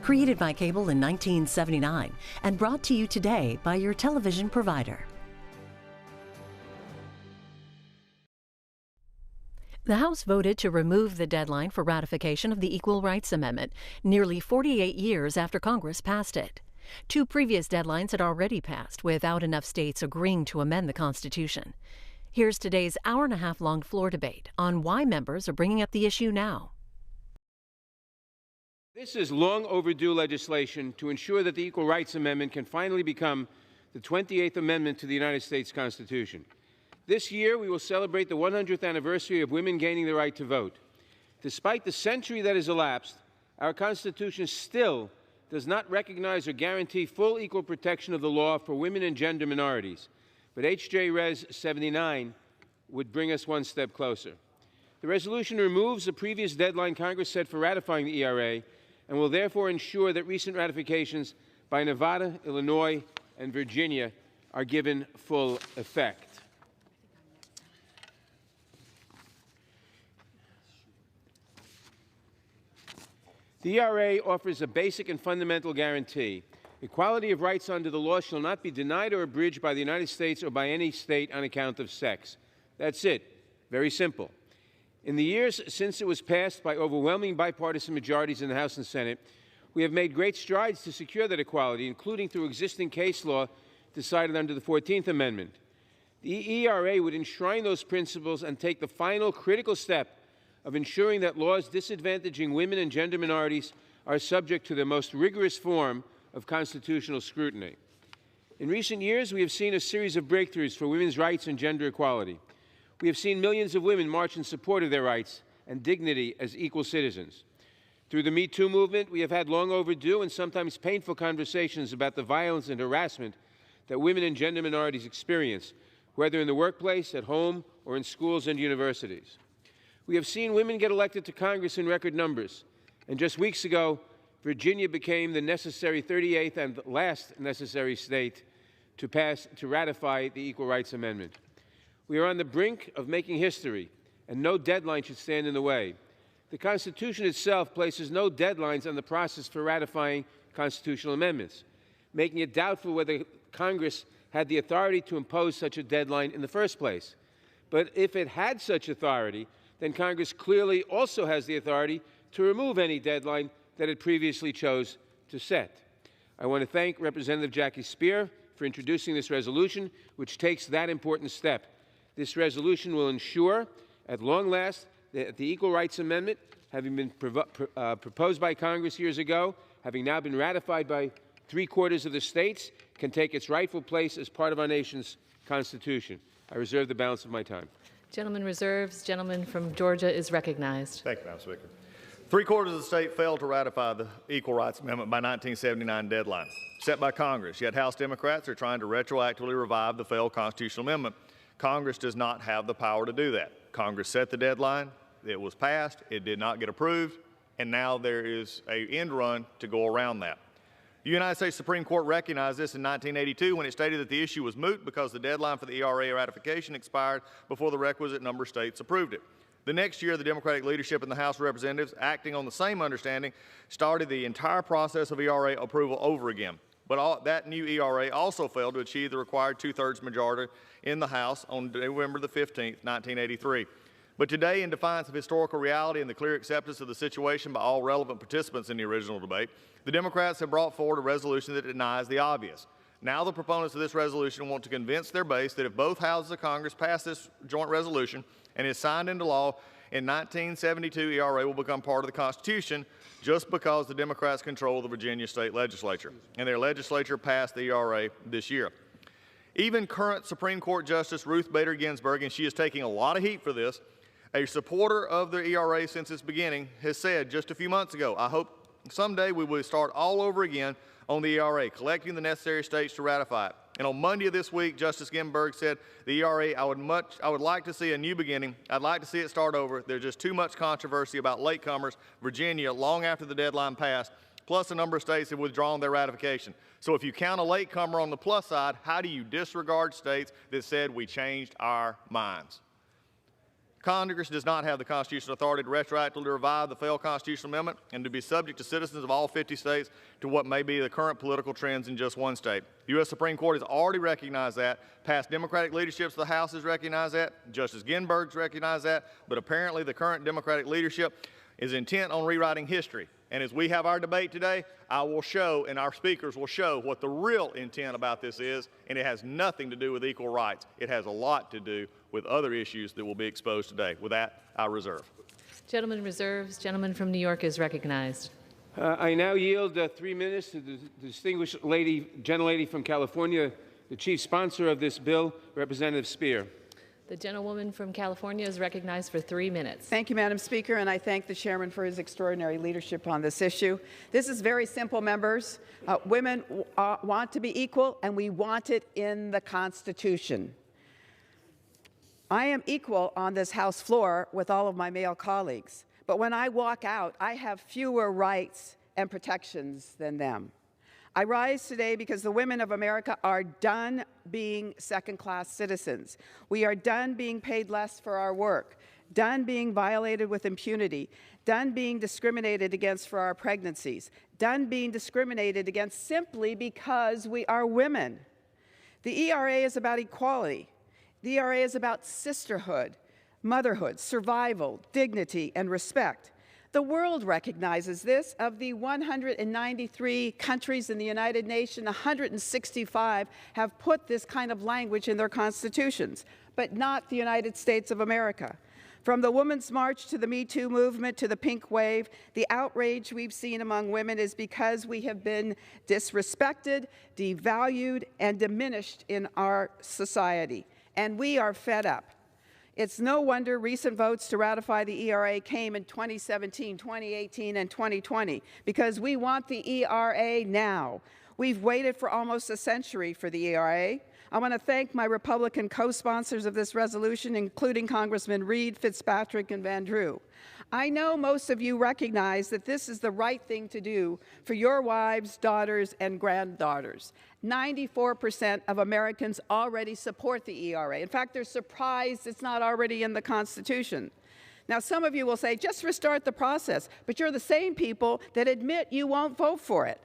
Created by cable in 1979 and brought to you today by your television provider. The House voted to remove the deadline for ratification of the Equal Rights Amendment nearly 48 years after Congress passed it. Two previous deadlines had already passed without enough states agreeing to amend the Constitution. Here's today's hour-and-a-half-long floor debate on why members are bringing up the issue now. This is long overdue legislation to ensure that the Equal Rights Amendment can finally become the 28th Amendment to the United States Constitution. This year, we will celebrate the 100th anniversary of women gaining the right to vote. Despite the century that has elapsed, our Constitution still does not recognize or guarantee full equal protection of the law for women and gender minorities. But H.J. Res. 79 would bring us one step closer. The resolution removes the previous deadline Congress set for ratifying the ERA and will therefore ensure that recent ratifications by Nevada, Illinois, and Virginia are given full effect. The ERA offers a basic and fundamental guarantee. Equality of rights under the law shall not be denied or abridged by the United States or by any state on account of sex. That's it. Very simple. In the years since it was passed by overwhelming bipartisan majorities in the House and Senate, we have made great strides to secure that equality, including through existing case law decided under the 14th Amendment. The ERA would enshrine those principles and take the final critical step of ensuring that laws disadvantaging women and gender minorities are subject to the most rigorous form of constitutional scrutiny. In recent years, we have seen a series of breakthroughs for women's rights and gender equality. We have seen millions of women march in support of their rights and dignity as equal citizens. Through the Me Too movement, we have had long overdue and sometimes painful conversations about the violence and harassment that women and gender minorities experience, whether in the workplace, at home, or in schools and universities. We have seen women get elected to Congress in record numbers, and just weeks ago, Virginia became the necessary 38th and last necessary state to ratify the Equal Rights Amendment. We are on the brink of making history, and no deadline should stand in the way. The Constitution itself places no deadlines on the process for ratifying constitutional amendments, making it doubtful whether Congress had the authority to impose such a deadline in the first place. But if it had such authority, then Congress clearly also has the authority to remove any deadline that it previously chose to set. I want to thank Representative Jackie Speer for introducing this resolution, which takes that important step. This resolution will ensure, at long last, that the Equal Rights Amendment, having been proposed by Congress years ago, having now been ratified by 3/4 of the states, can take its rightful place as part of our nation's Constitution. I reserve the balance of my time. Gentleman reserves. Gentleman from Georgia is recognized. Thank you, Madam Speaker. 3/4 of the state failed to ratify the Equal Rights Amendment by 1979 deadline set by Congress, yet House Democrats are trying to retroactively revive the failed constitutional amendment. Congress does not have the power to do that. Congress set the deadline, it was passed, it did not get approved, and now there is an end run to go around that. The United States Supreme Court recognized this in 1982 when it stated that the issue was moot because the deadline for the ERA ratification expired before the requisite number of states approved it. The next year, the Democratic leadership in the House of Representatives, acting on the same understanding, started the entire process of ERA approval over again. But that new ERA also failed to achieve the required 2/3 majority in the House on November the 15th, 1983. But today, in defiance of historical reality and the clear acceptance of the situation by all relevant participants in the original debate, the Democrats have brought forward a resolution that denies the obvious. Now the proponents of this resolution want to convince their base that if both houses of Congress pass this joint resolution and is signed into law, in 1972 ERA will become part of the Constitution just because the Democrats control the Virginia state legislature, and their legislature passed the ERA this year. Even current Supreme Court Justice Ruth Bader Ginsburg, and she is taking a lot of heat for this, a supporter of the ERA since its beginning, has said just a few months ago, "I hope someday we will start all over again on the ERA, collecting the necessary states to ratify it." And on Monday of this week, Justice Ginsburg said, "The ERA, I would like to see a new beginning. I'd like to see it start over. There's just too much controversy about latecomers, Virginia, long after the deadline passed, plus a number of states have withdrawn their ratification. So if you count a latecomer on the plus side, how do you disregard states that said we changed our minds?" Congress does not have the constitutional authority to retroactively revive the failed constitutional amendment and to be subject to citizens of all 50 states to what may be the current political trends in just one state. The U.S. Supreme Court has already recognized that. Past Democratic leaderships of the House has recognized that. Justice Ginsburg's recognized that. But apparently the current Democratic leadership is intent on rewriting history. And as we have our debate today, I will show, and our speakers will show, what the real intent about this is, and it has nothing to do with equal rights. It has a lot to do with other issues that will be exposed today. With that, I reserve. Gentleman reserves. Gentleman from New York is recognized. I now yield 3 minutes to the distinguished gentlelady from California, the chief sponsor of this bill, Representative Speer. The gentlewoman from California is recognized for 3 minutes. Thank you, Madam Speaker, and I thank the chairman for his extraordinary leadership on this issue. This is very simple, members. Women want to be equal, and we want it in the Constitution. I am equal on this House floor with all of my male colleagues, but when I walk out, I have fewer rights and protections than them. I rise today because the women of America are done being second-class citizens. We are done being paid less for our work, done being violated with impunity, done being discriminated against for our pregnancies, done being discriminated against simply because we are women. The ERA is about equality. The ERA is about sisterhood, motherhood, survival, dignity, and respect. The world recognizes this. Of the 193 countries in the United Nations, 165 have put this kind of language in their constitutions, but not the United States of America. From the Women's March to the Me Too movement to the Pink Wave, the outrage we've seen among women is because we have been disrespected, devalued, and diminished in our society. And we are fed up. It's no wonder recent votes to ratify the ERA came in 2017, 2018, and 2020, because we want the ERA now. We've waited for almost a century for the ERA. I want to thank my Republican co-sponsors of this resolution, including Congressman Reed, Fitzpatrick, and Van Drew. I know most of you recognize that this is the right thing to do for your wives, daughters, and granddaughters. 94% of Americans already support the ERA. In fact, they're surprised it's not already in the Constitution. Now, some of you will say, just restart the process, but you're the same people that admit you won't vote for it.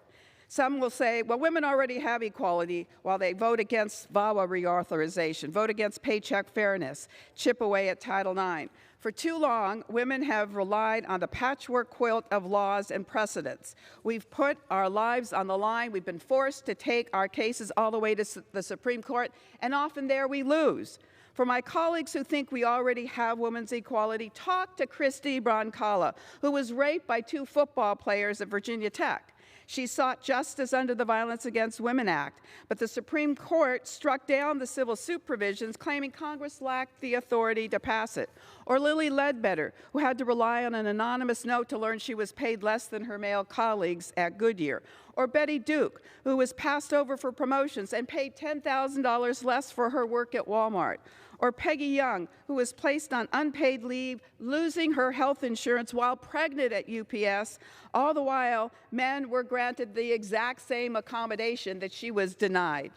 Some will say, well, women already have equality, while they vote against VAWA reauthorization, vote against paycheck fairness, chip away at Title IX. For too long, women have relied on the patchwork quilt of laws and precedents. We've put our lives on the line. We've been forced to take our cases all the way to the Supreme Court, and often there we lose. For my colleagues who think we already have women's equality, talk to Christy Broncala, who was raped by 2 football players at Virginia Tech. She sought justice under the Violence Against Women Act, but the Supreme Court struck down the civil suit provisions, claiming Congress lacked the authority to pass it. Or Lilly Ledbetter, who had to rely on an anonymous note to learn she was paid less than her male colleagues at Goodyear. Or Betty Duke, who was passed over for promotions and paid $10,000 less for her work at Walmart. Or Peggy Young, who was placed on unpaid leave, losing her health insurance while pregnant at UPS. All the while, men were granted the exact same accommodation that she was denied.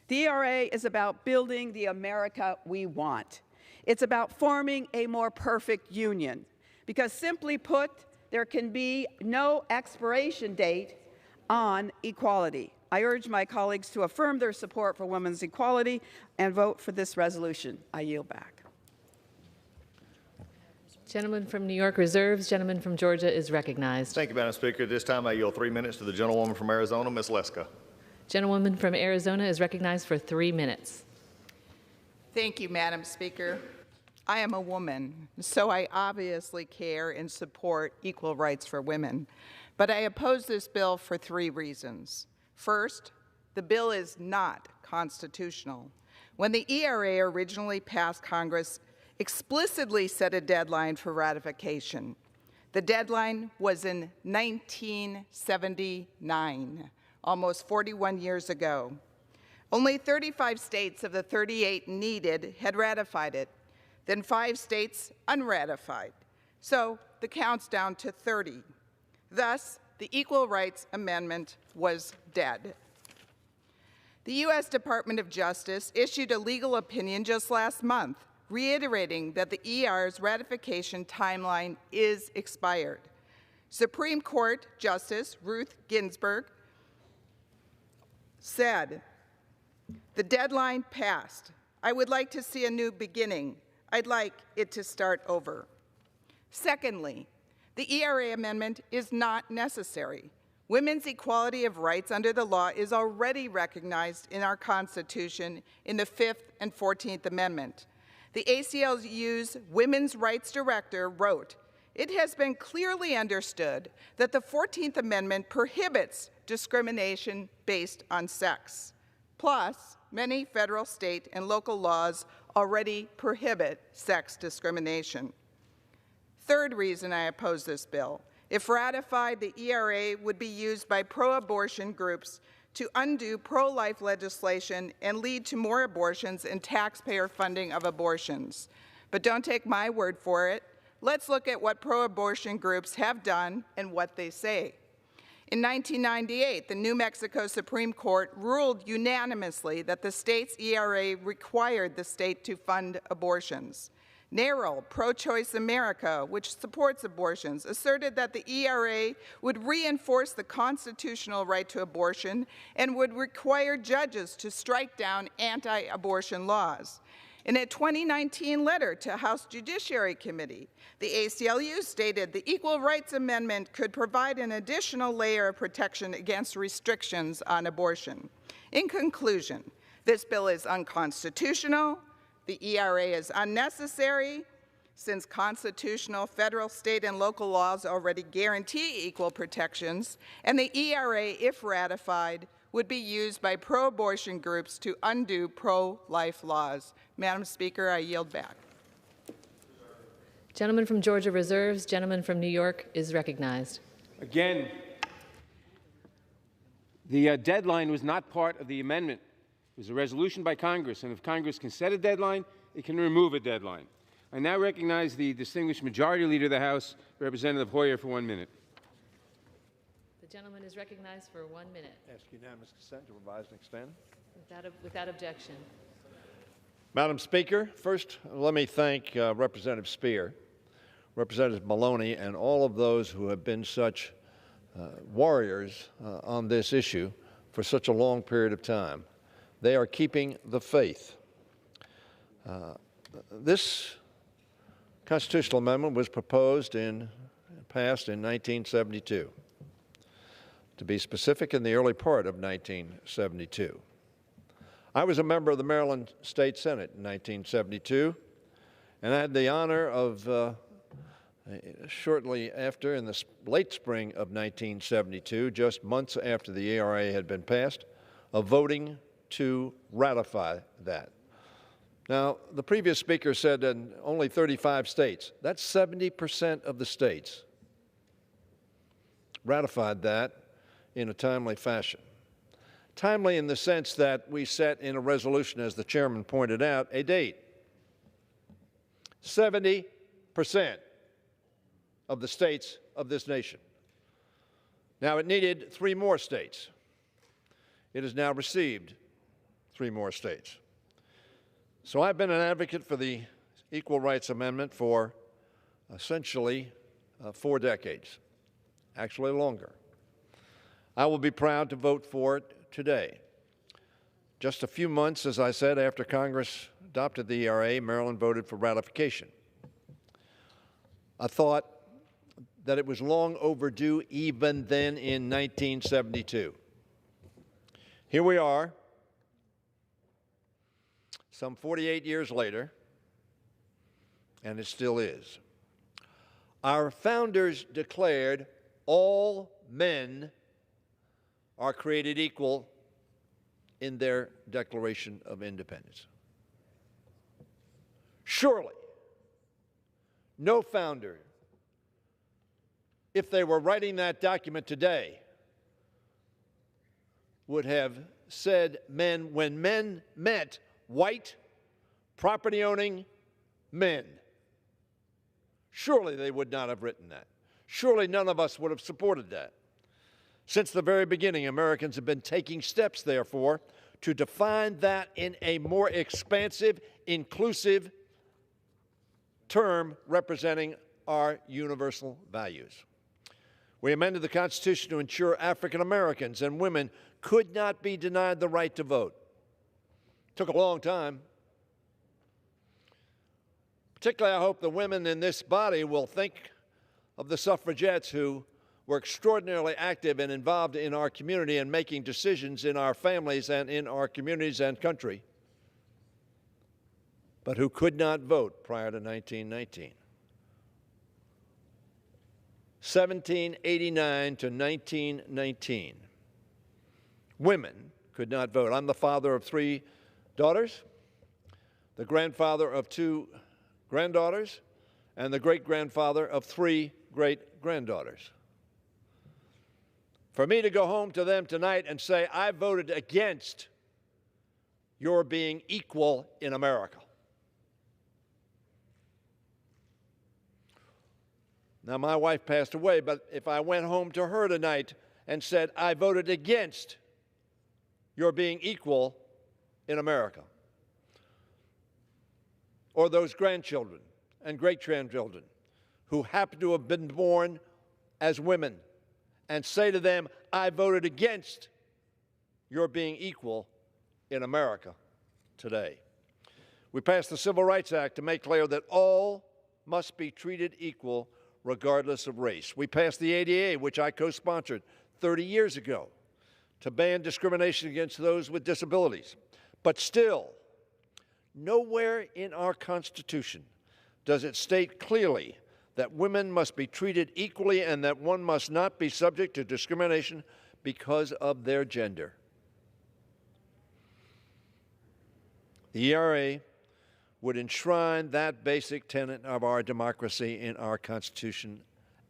The ERA is about building the America we want. It's about forming a more perfect union. Because simply put, there can be no expiration date on equality. I urge my colleagues to affirm their support for women's equality and vote for this resolution. I yield back. Gentleman from New York reserves. Gentleman from Georgia is recognized. Thank you, Madam Speaker. At this time, I yield 3 minutes to the gentlewoman from Arizona, Ms. Leska. Gentlewoman from Arizona is recognized for 3 minutes. Thank you, Madam Speaker. I am a woman, so I obviously care and support equal rights for women. But I oppose this bill for 3 reasons. First, the bill is not constitutional. When the ERA originally passed, Congress explicitly set a deadline for ratification. The deadline was in 1979, almost 41 years ago. Only 35 states of the 38 needed had ratified it, then 5 states unratified. So the count's down to 30. Thus, the Equal Rights Amendment was dead. The U.S. Department of Justice issued a legal opinion just last month reiterating that the ER's ratification timeline is expired. Supreme Court Justice Ruth Ginsburg said, "The deadline passed. I would like to see a new beginning. I'd like it to start over." Secondly, the ERA amendment is not necessary. Women's equality of rights under the law is already recognized in our Constitution in the 5th and 14th Amendment. The ACLU's Women's Rights Director wrote, "It has been clearly understood that the 14th Amendment prohibits discrimination based on sex. Plus, many federal, state, and local laws already prohibit sex discrimination." Third reason I oppose this bill: if ratified, the ERA would be used by pro-abortion groups to undo pro-life legislation and lead to more abortions and taxpayer funding of abortions. But don't take my word for it. Let's look at what pro-abortion groups have done and what they say. In 1998, the New Mexico Supreme Court ruled unanimously that the state's ERA required the state to fund abortions. NARAL, Pro-Choice America, which supports abortions, asserted that the ERA would reinforce the constitutional right to abortion and would require judges to strike down anti-abortion laws. In a 2019 letter to House Judiciary Committee, the ACLU stated the Equal Rights Amendment could provide an additional layer of protection against restrictions on abortion. In conclusion, this bill is unconstitutional. The ERA is unnecessary, since constitutional federal, state, and local laws already guarantee equal protections, and the ERA, if ratified, would be used by pro-abortion groups to undo pro-life laws. Madam Speaker, I yield back. Gentleman from Georgia reserves. Gentleman from New York is recognized. Again, the deadline was not part of the amendment. It was a resolution by Congress, and if Congress can set a deadline, it can remove a deadline. I now recognize the distinguished Majority Leader of the House, Representative Hoyer, for 1 minute. The gentleman is recognized for 1 minute. Ask unanimous consent to revise and extend. Without objection. Madam Speaker, first let me thank Representative Speer, Representative Maloney, and all of those who have been such warriors on this issue for such a long period of time. They are keeping the faith. This constitutional amendment was passed in 1972. To be specific, in the early part of 1972. I was a member of the Maryland State Senate in 1972, and I had the honor of shortly after, in the late spring of 1972, just months after the ERA had been passed, of voting to ratify that. Now, the previous speaker said that only 35 states, that's 70% of the states, ratified that in a timely fashion. Timely in the sense that we set in a resolution, as the chairman pointed out, a date. 70% of the states of this nation. Now, it needed 3 more states. It has now received 3 more states. So I've been an advocate for the Equal Rights Amendment for essentially 4 decades, actually longer. I will be proud to vote for it today. Just a few months, as I said, after Congress adopted the ERA, Maryland voted for ratification. I thought that it was long overdue even then in 1972. Here we are, some 48 years later, and it still is. Our founders declared all men are created equal in their Declaration of Independence. Surely, no founder, if they were writing that document today, would have said men when men meant white, property-owning men. Surely they would not have written that. Surely none of us would have supported that. Since the very beginning, Americans have been taking steps, therefore, to define that in a more expansive, inclusive term representing our universal values. We amended the Constitution to ensure African Americans and women could not be denied the right to vote. It took a long time. Particularly, I hope the women in this body will think of the suffragettes who were extraordinarily active and involved in our community and making decisions in our families and in our communities and country, but who could not vote prior to 1919. 1789 to 1919. Women could not vote. I'm the father of 3 daughters, the grandfather of 2 granddaughters, and the great-grandfather of 3 great-granddaughters. For me to go home to them tonight and say, I voted against your being equal in America. Now, my wife passed away, but if I went home to her tonight and said, I voted against your being equal in America, or those grandchildren and great-grandchildren who happen to have been born as women, and say to them, I voted against your being equal in America today. We passed the Civil Rights Act to make clear that all must be treated equal regardless of race. We passed the ADA, which I co-sponsored 30 years ago, to ban discrimination against those with disabilities. But still, nowhere in our Constitution does it state clearly that women must be treated equally and that one must not be subject to discrimination because of their gender. The ERA would enshrine that basic tenet of our democracy in our Constitution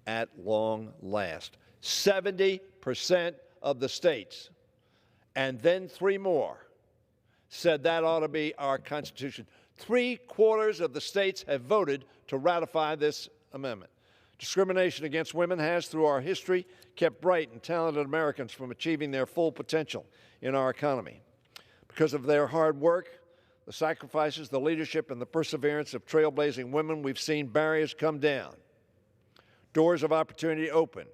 at long last. 70% of the states, and then 3 more, said that ought to be our Constitution. 3/4 of the states have voted to ratify this amendment. Discrimination against women has, through our history, kept bright and talented Americans from achieving their full potential in our economy. Because of their hard work, the sacrifices, the leadership, and the perseverance of trailblazing women, we've seen barriers come down, doors of opportunity open,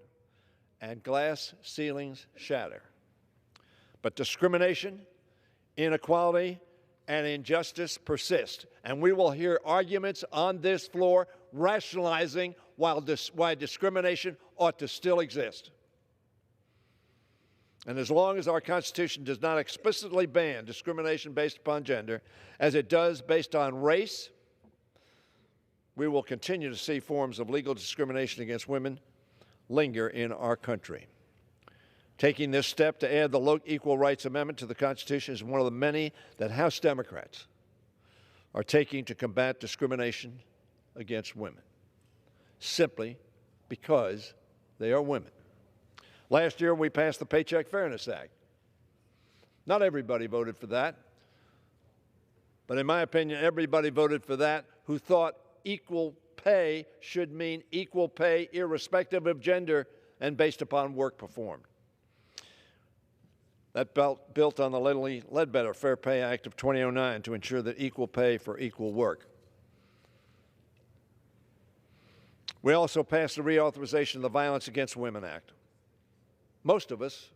and glass ceilings shatter. But discrimination, inequality, and injustice persist, and we will hear arguments on this floor rationalizing why discrimination ought to still exist. And as long as our Constitution does not explicitly ban discrimination based upon gender, as it does based on race, we will continue to see forms of legal discrimination against women linger in our country. Taking this step to add the Equal Rights Amendment to the Constitution is one of the many that House Democrats are taking to combat discrimination against women, simply because they are women. Last year, we passed the Paycheck Fairness Act. Not everybody voted for that, but in my opinion, everybody voted for that who thought equal pay should mean equal pay irrespective of gender and based upon work performed. That built on the Ledbetter Fair Pay Act of 2009 to ensure that equal pay for equal work. We also passed the reauthorization of the Violence Against Women Act. Most of us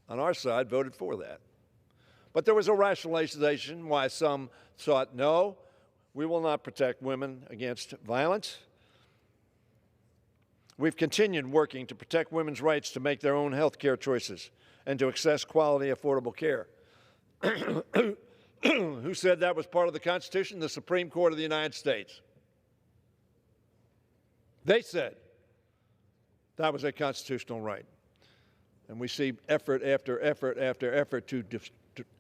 on our side voted for that. But there was a rationalization why some thought, no, we will not protect women against violence. We've continued working to protect women's rights to make their own health care choices and to access quality, affordable care. Who said that was part of the Constitution? The Supreme Court of the United States. They said that was a constitutional right. And we see effort after effort after effort to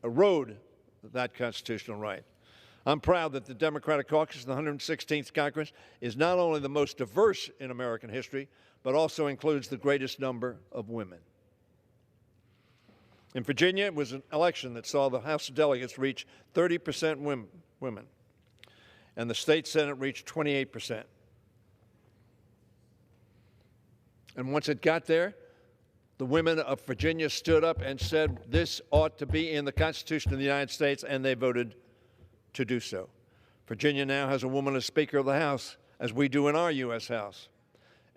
erode that constitutional right. I'm proud that the Democratic caucus in the 116th Congress is not only the most diverse in American history, but also includes the greatest number of women. In Virginia, it was an election that saw the House of Delegates reach 30% women, and the state Senate reached 28%. And once it got there, the women of Virginia stood up and said this ought to be in the Constitution of the United States, and they voted to do so. Virginia now has a woman as Speaker of the House as we do in our U.S. House,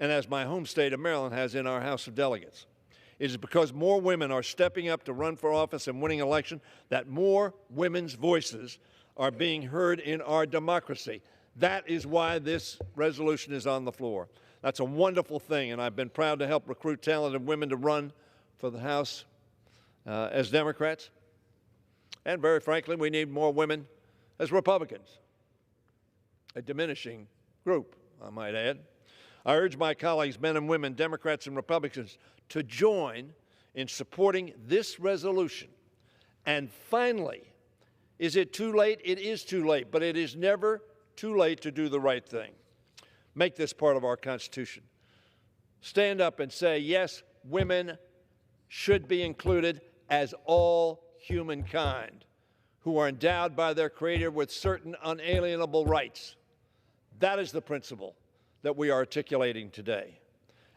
and as my home state of Maryland has in our House of Delegates. It is because more women are stepping up to run for office and winning election that more women's voices are being heard in our democracy. That is why this resolution is on the floor. That's a wonderful thing, and I've been proud to help recruit talented women to run for the House as Democrats. And very frankly, we need more women as Republicans, a diminishing group, I might add. I urge my colleagues, men and women, Democrats and Republicans, to join in supporting this resolution. And finally, is it too late? It is too late, but it is never too late to do the right thing. Make this part of our Constitution. Stand up and say, yes, women should be included as all humankind who are endowed by their Creator with certain unalienable rights. That is the principle that we are articulating today.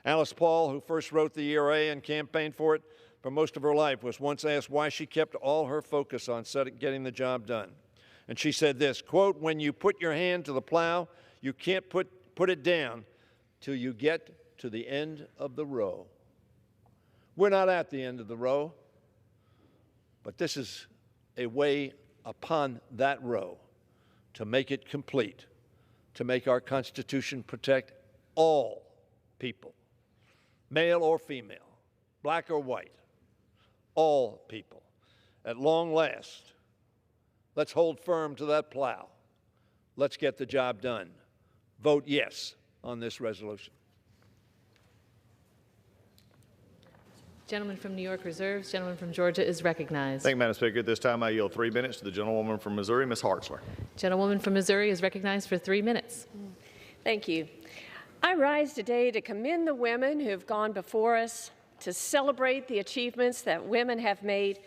Alice Paul, who first wrote the ERA and campaigned for it for most of her life, was once asked why she kept all her focus on getting the job done. And she said this, quote, "When you put your hand to the plow, you can't put it down till you get to the end of the row." We're not at the end of the row, but this is a way upon that row to make it complete, to make our Constitution protect all people, male or female, black or white, all people. At long last, let's hold firm to that plow. Let's get the job done. Vote yes on this resolution. Gentleman from New York reserves. Gentleman from Georgia is recognized. Thank you, Madam Speaker. At this time, I yield 3 minutes to the gentlewoman from Missouri, Ms. Hartzler. Gentlewoman from Missouri is recognized for 3 minutes. Thank you. I rise today to commend the women who have gone before us, to celebrate the achievements that women have made,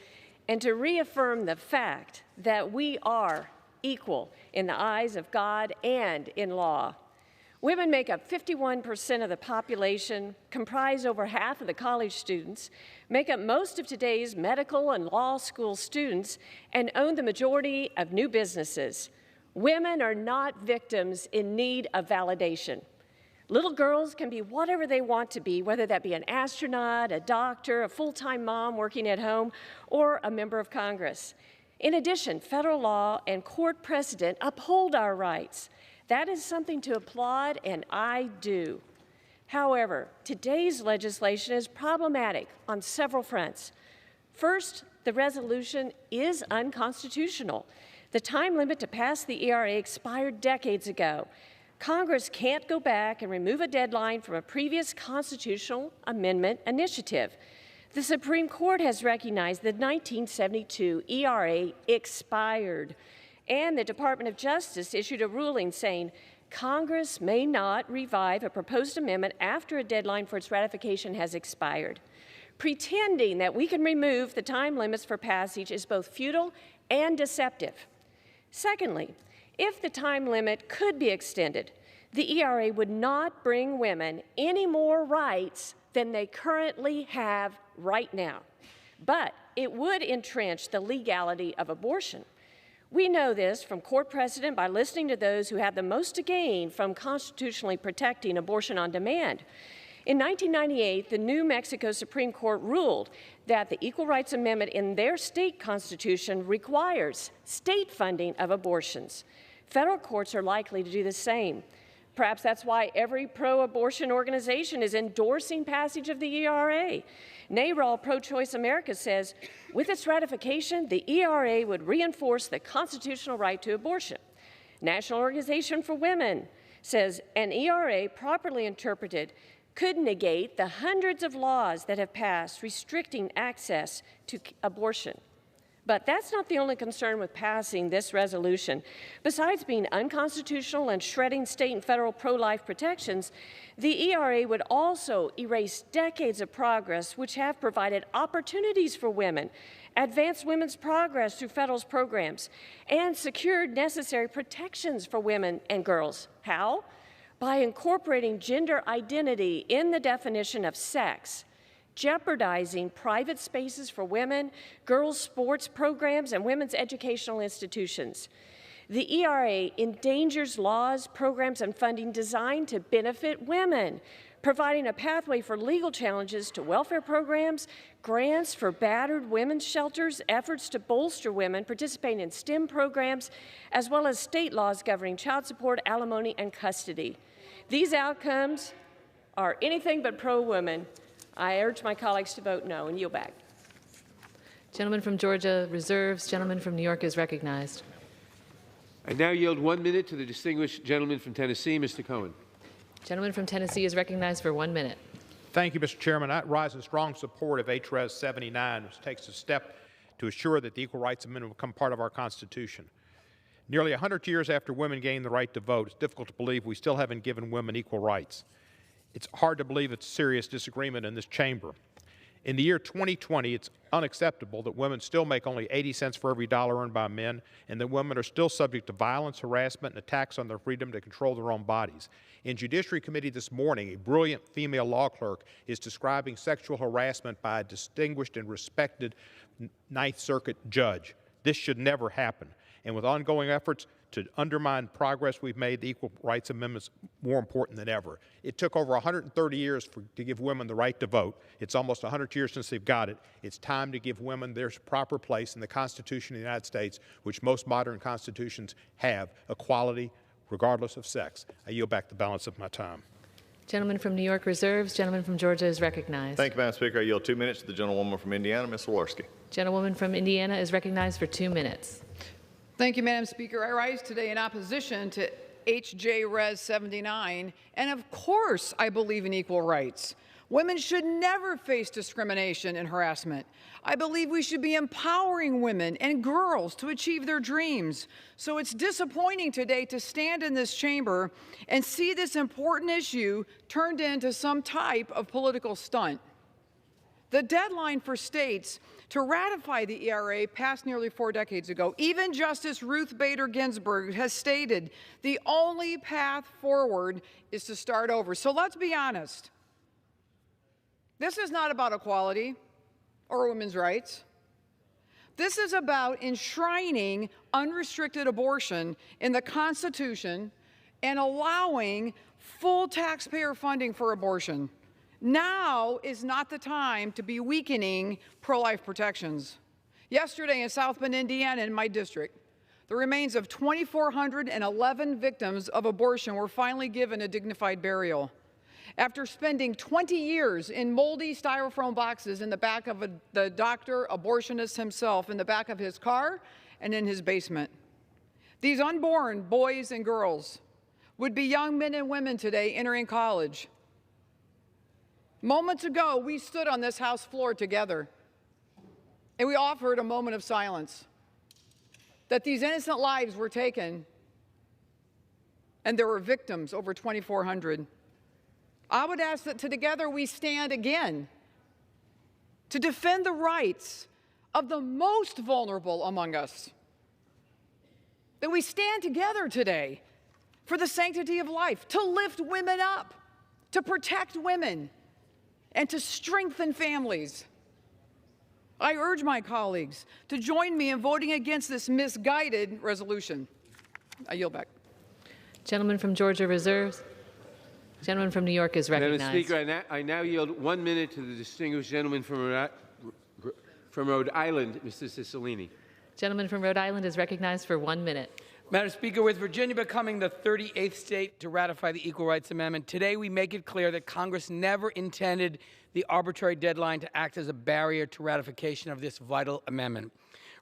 and to reaffirm the fact that we are equal in the eyes of God and in law. Women make up 51% of the population, comprise over half of the college students, make up most of today's medical and law school students, and own the majority of new businesses. Women are not victims in need of validation. Little girls can be whatever they want to be, whether that be an astronaut, a doctor, a full-time mom working at home, or a member of Congress. In addition, federal law and court precedent uphold our rights. That is something to applaud, and I do. However, today's legislation is problematic on several fronts. First, the resolution is unconstitutional. The time limit to pass the ERA expired decades ago. Congress can't go back and remove a deadline from a previous constitutional amendment initiative. The Supreme Court has recognized the 1972 ERA expired, and the Department of Justice issued a ruling saying Congress may not revive a proposed amendment after a deadline for its ratification has expired. Pretending that we can remove the time limits for passage is both futile and deceptive. Secondly, if the time limit could be extended, the ERA would not bring women any more rights than they currently have right now. But it would entrench the legality of abortion. We know this from court precedent by listening to those who have the most to gain from constitutionally protecting abortion on demand. In 1998, the New Mexico Supreme Court ruled that the Equal Rights Amendment in their state constitution requires state funding of abortions. Federal courts are likely to do the same. Perhaps that's why every pro-abortion organization is endorsing passage of the ERA. NARAL Pro-Choice America says, with its ratification, the ERA would reinforce the constitutional right to abortion. National Organization for Women says an ERA properly interpreted could negate the hundreds of laws that have passed restricting access to abortion. But that's not the only concern with passing this resolution. Besides being unconstitutional and shredding state and federal pro-life protections, the ERA would also erase decades of progress which have provided opportunities for women, advanced women's progress through federal programs, and secured necessary protections for women and girls. How? By incorporating gender identity in the definition of sex, jeopardizing private spaces for women, girls' sports programs, and women's educational institutions. The ERA endangers laws, programs, and funding designed to benefit women, providing a pathway for legal challenges to welfare programs, grants for battered women's shelters, efforts to bolster women participating in STEM programs, as well as state laws governing child support, alimony, and custody. These outcomes are anything but pro-women. I urge my colleagues to vote no and yield back. Gentleman from Georgia reserves. Gentleman from New York is recognized. I now yield 1 minute to the distinguished gentleman from Tennessee, Mr. Cohen. Gentleman from Tennessee is recognized for 1 minute. Thank you, Mr. Chairman. I rise in strong support of H.Res. 79, which takes a step to assure that the Equal Rights Amendment will become part of our Constitution. Nearly 100 years after women gained the right to vote, it's difficult to believe we still haven't given women equal rights. It's hard to believe it's a serious disagreement in this chamber. In the year 2020, it's unacceptable that women still make only 80 cents for every dollar earned by men, and that women are still subject to violence, harassment, and attacks on their freedom to control their own bodies. In Judiciary Committee this morning, a brilliant female law clerk is describing sexual harassment by a distinguished and respected Ninth Circuit judge. This should never happen. And with ongoing efforts to undermine progress we've made, the Equal Rights Amendment is more important than ever. It took over 130 years to give women the right to vote. It's almost 100 years since they've got it. It's time to give women their proper place in the Constitution of the United States, which most modern constitutions have, equality regardless of sex. I yield back the balance of my time. Gentleman from New York reserves. Gentleman from Georgia is recognized. Thank you, Madam Speaker. I yield 2 minutes to the gentlewoman from Indiana, Ms. Walorski. Gentlewoman from Indiana is recognized for 2 minutes. Thank you, Madam Speaker. I rise today in opposition to H.J. Res. 79, and of course I believe in equal rights. Women should never face discrimination and harassment. I believe we should be empowering women and girls to achieve their dreams. So it's disappointing today to stand in this chamber and see this important issue turned into some type of political stunt. The deadline for states to ratify the ERA passed nearly 4 decades ago. Even Justice Ruth Bader Ginsburg has stated the only path forward is to start over. So let's be honest. This is not about equality or women's rights. This is about enshrining unrestricted abortion in the Constitution and allowing full taxpayer funding for abortion. Now is not the time to be weakening pro-life protections. Yesterday in South Bend, Indiana, in my district, the remains of 2,411 victims of abortion were finally given a dignified burial. After spending 20 years in moldy styrofoam boxes in the back of the doctor, abortionist himself, in the back of his car and in his basement. These unborn boys and girls would be young men and women today entering college. Moments ago, we stood on this House floor together, and we offered a moment of silence, that these innocent lives were taken, and there were victims, over 2,400. I would ask that together we stand again to defend the rights of the most vulnerable among us, that we stand together today for the sanctity of life, to lift women up, to protect women, and to strengthen families. I urge my colleagues to join me in voting against this misguided resolution. I yield back. Gentleman from Georgia reserves. Gentleman from New York is recognized. Madam Speaker, I now yield 1 minute to the distinguished gentleman from Rhode Island, Mr. Cicilline. Gentleman from Rhode Island is recognized for 1 minute. Madam Speaker, with Virginia becoming the 38th state to ratify the Equal Rights Amendment, today we make it clear that Congress never intended the arbitrary deadline to act as a barrier to ratification of this vital amendment.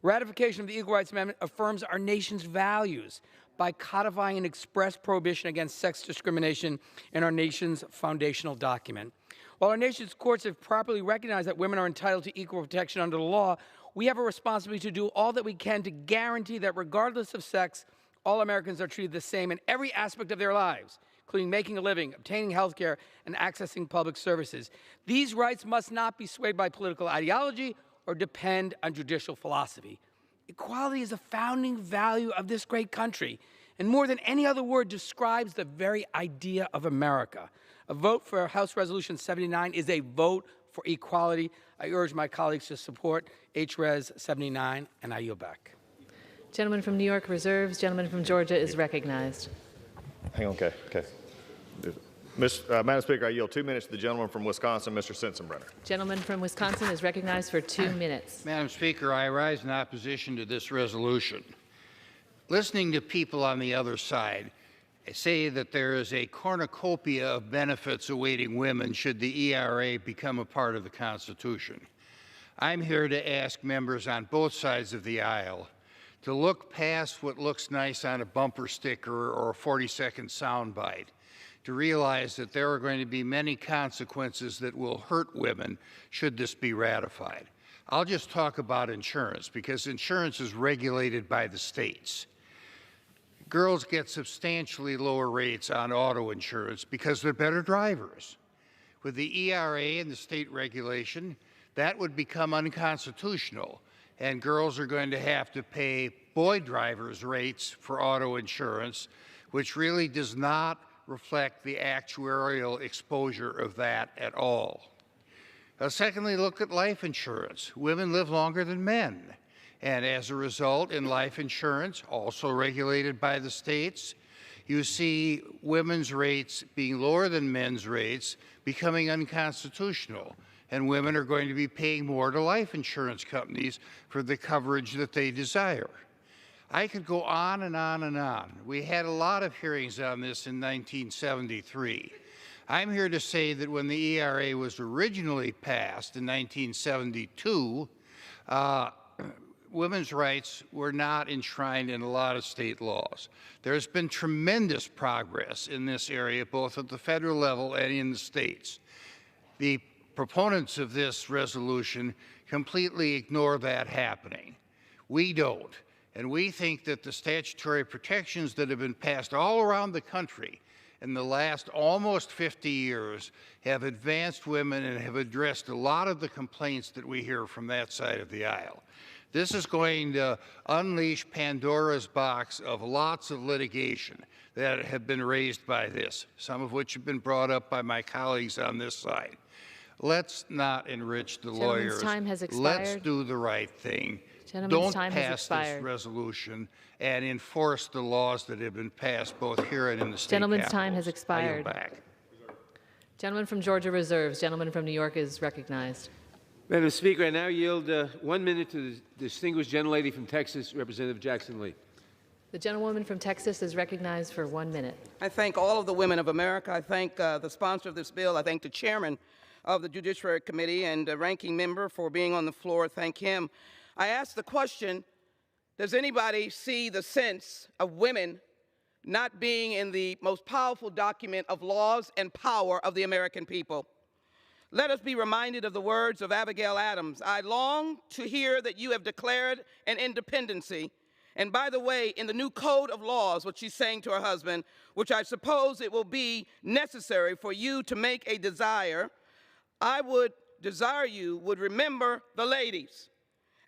Ratification of the Equal Rights Amendment affirms our nation's values by codifying an express prohibition against sex discrimination in our nation's foundational document. While our nation's courts have properly recognized that women are entitled to equal protection under the law, we have a responsibility to do all that we can to guarantee that regardless of sex, all Americans are treated the same in every aspect of their lives, including making a living, obtaining health care, and accessing public services. These rights must not be swayed by political ideology or depend on judicial philosophy. Equality is a founding value of this great country, and more than any other word describes the very idea of America. A vote for House Resolution 79 is a vote for equality. I urge my colleagues to support H.Res. 79, and I yield back. Gentleman from New York reserves. Gentleman from Georgia is recognized. Hang on, okay. Madam Speaker, I yield 2 minutes to the gentleman from Wisconsin, Mr. Sensenbrenner. Gentleman from Wisconsin is recognized for 2 minutes. Madam Speaker, I rise in opposition to this resolution. Listening to people on the other side say that there is a cornucopia of benefits awaiting women should the ERA become a part of the Constitution. I'm here to ask members on both sides of the aisle to look past what looks nice on a bumper sticker or a 40-second soundbite, to realize that there are going to be many consequences that will hurt women should this be ratified. I'll just talk about insurance, because insurance is regulated by the states. Girls get substantially lower rates on auto insurance because they're better drivers. With the ERA and the state regulation, that would become unconstitutional, and girls are going to have to pay boy drivers' rates for auto insurance, which really does not reflect the actuarial exposure of that at all. Secondly, look at life insurance. Women live longer than men. And as a result, in life insurance, also regulated by the states, you see women's rates being lower than men's rates, becoming unconstitutional. And women are going to be paying more to life insurance companies for the coverage that they desire. I could go on and on and on. We had a lot of hearings on this in 1973. I'm here to say that when the ERA was originally passed in 1972, women's rights were not enshrined in a lot of state laws. There's been tremendous progress in this area, both at the federal level and in the states. The proponents of this resolution completely ignore that happening. We don't. And we think that the statutory protections that have been passed all around the country in the last almost 50 years have advanced women and have addressed a lot of the complaints that we hear from that side of the aisle. This is going to unleash Pandora's box of lots of litigation that have been raised by this, some of which have been brought up by my colleagues on this side. Let's not enrich the lawyers. Time has expired. Let's do the right thing. Gentleman's Don't pass this resolution and enforce the laws that have been passed both here and in the state Gentleman's capitals. time has expired. I yield back. Gentleman from Georgia reserves. Gentleman from New York is recognized. Madam Speaker, I now yield 1 minute to the distinguished gentlelady from Texas, Representative Jackson Lee. The gentlewoman from Texas is recognized for 1 minute. I thank all of the women of America. I thank the sponsor of this bill. I thank the chairman of the Judiciary Committee and the ranking member for being on the floor. Thank him. I ask the question, does anybody see the sense of women not being in the most powerful document of laws and power of the American people? Let us be reminded of the words of Abigail Adams. I long to hear that you have declared an independency. And by the way, in the new code of laws, what she's saying to her husband, which I suppose it will be necessary for you to make a desire, I would desire you would remember the ladies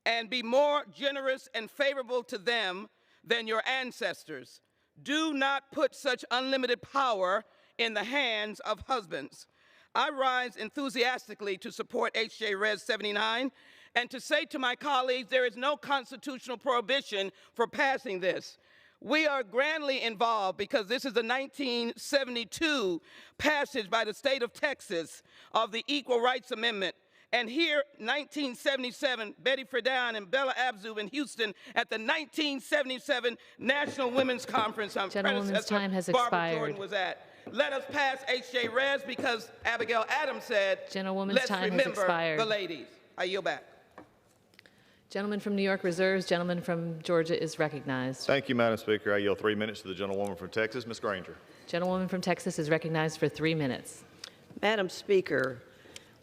and be more generous and favorable to them than your ancestors. Do not put such unlimited power in the hands of husbands. I rise enthusiastically to support H.J. Res. 79 and to say to my colleagues, there is no constitutional prohibition for passing this. We are grandly involved because this is a 1972 passage by the state of Texas of the Equal Rights Amendment. And here, 1977, Betty Friedan and Bella Abzug in Houston at the 1977 National Women's Conference, Gentlewoman's time has Barbara expired. Jordan was at. Let us pass H.J. Res because Abigail Adams said, Gentlewoman's let's time has remember expired. the ladies. I yield back. Gentleman from New York reserves. Gentleman from Georgia is recognized. Thank you, Madam Speaker. I yield 3 minutes to the gentlewoman from Texas, Ms. Granger. Gentlewoman from Texas is recognized for 3 minutes. Madam Speaker,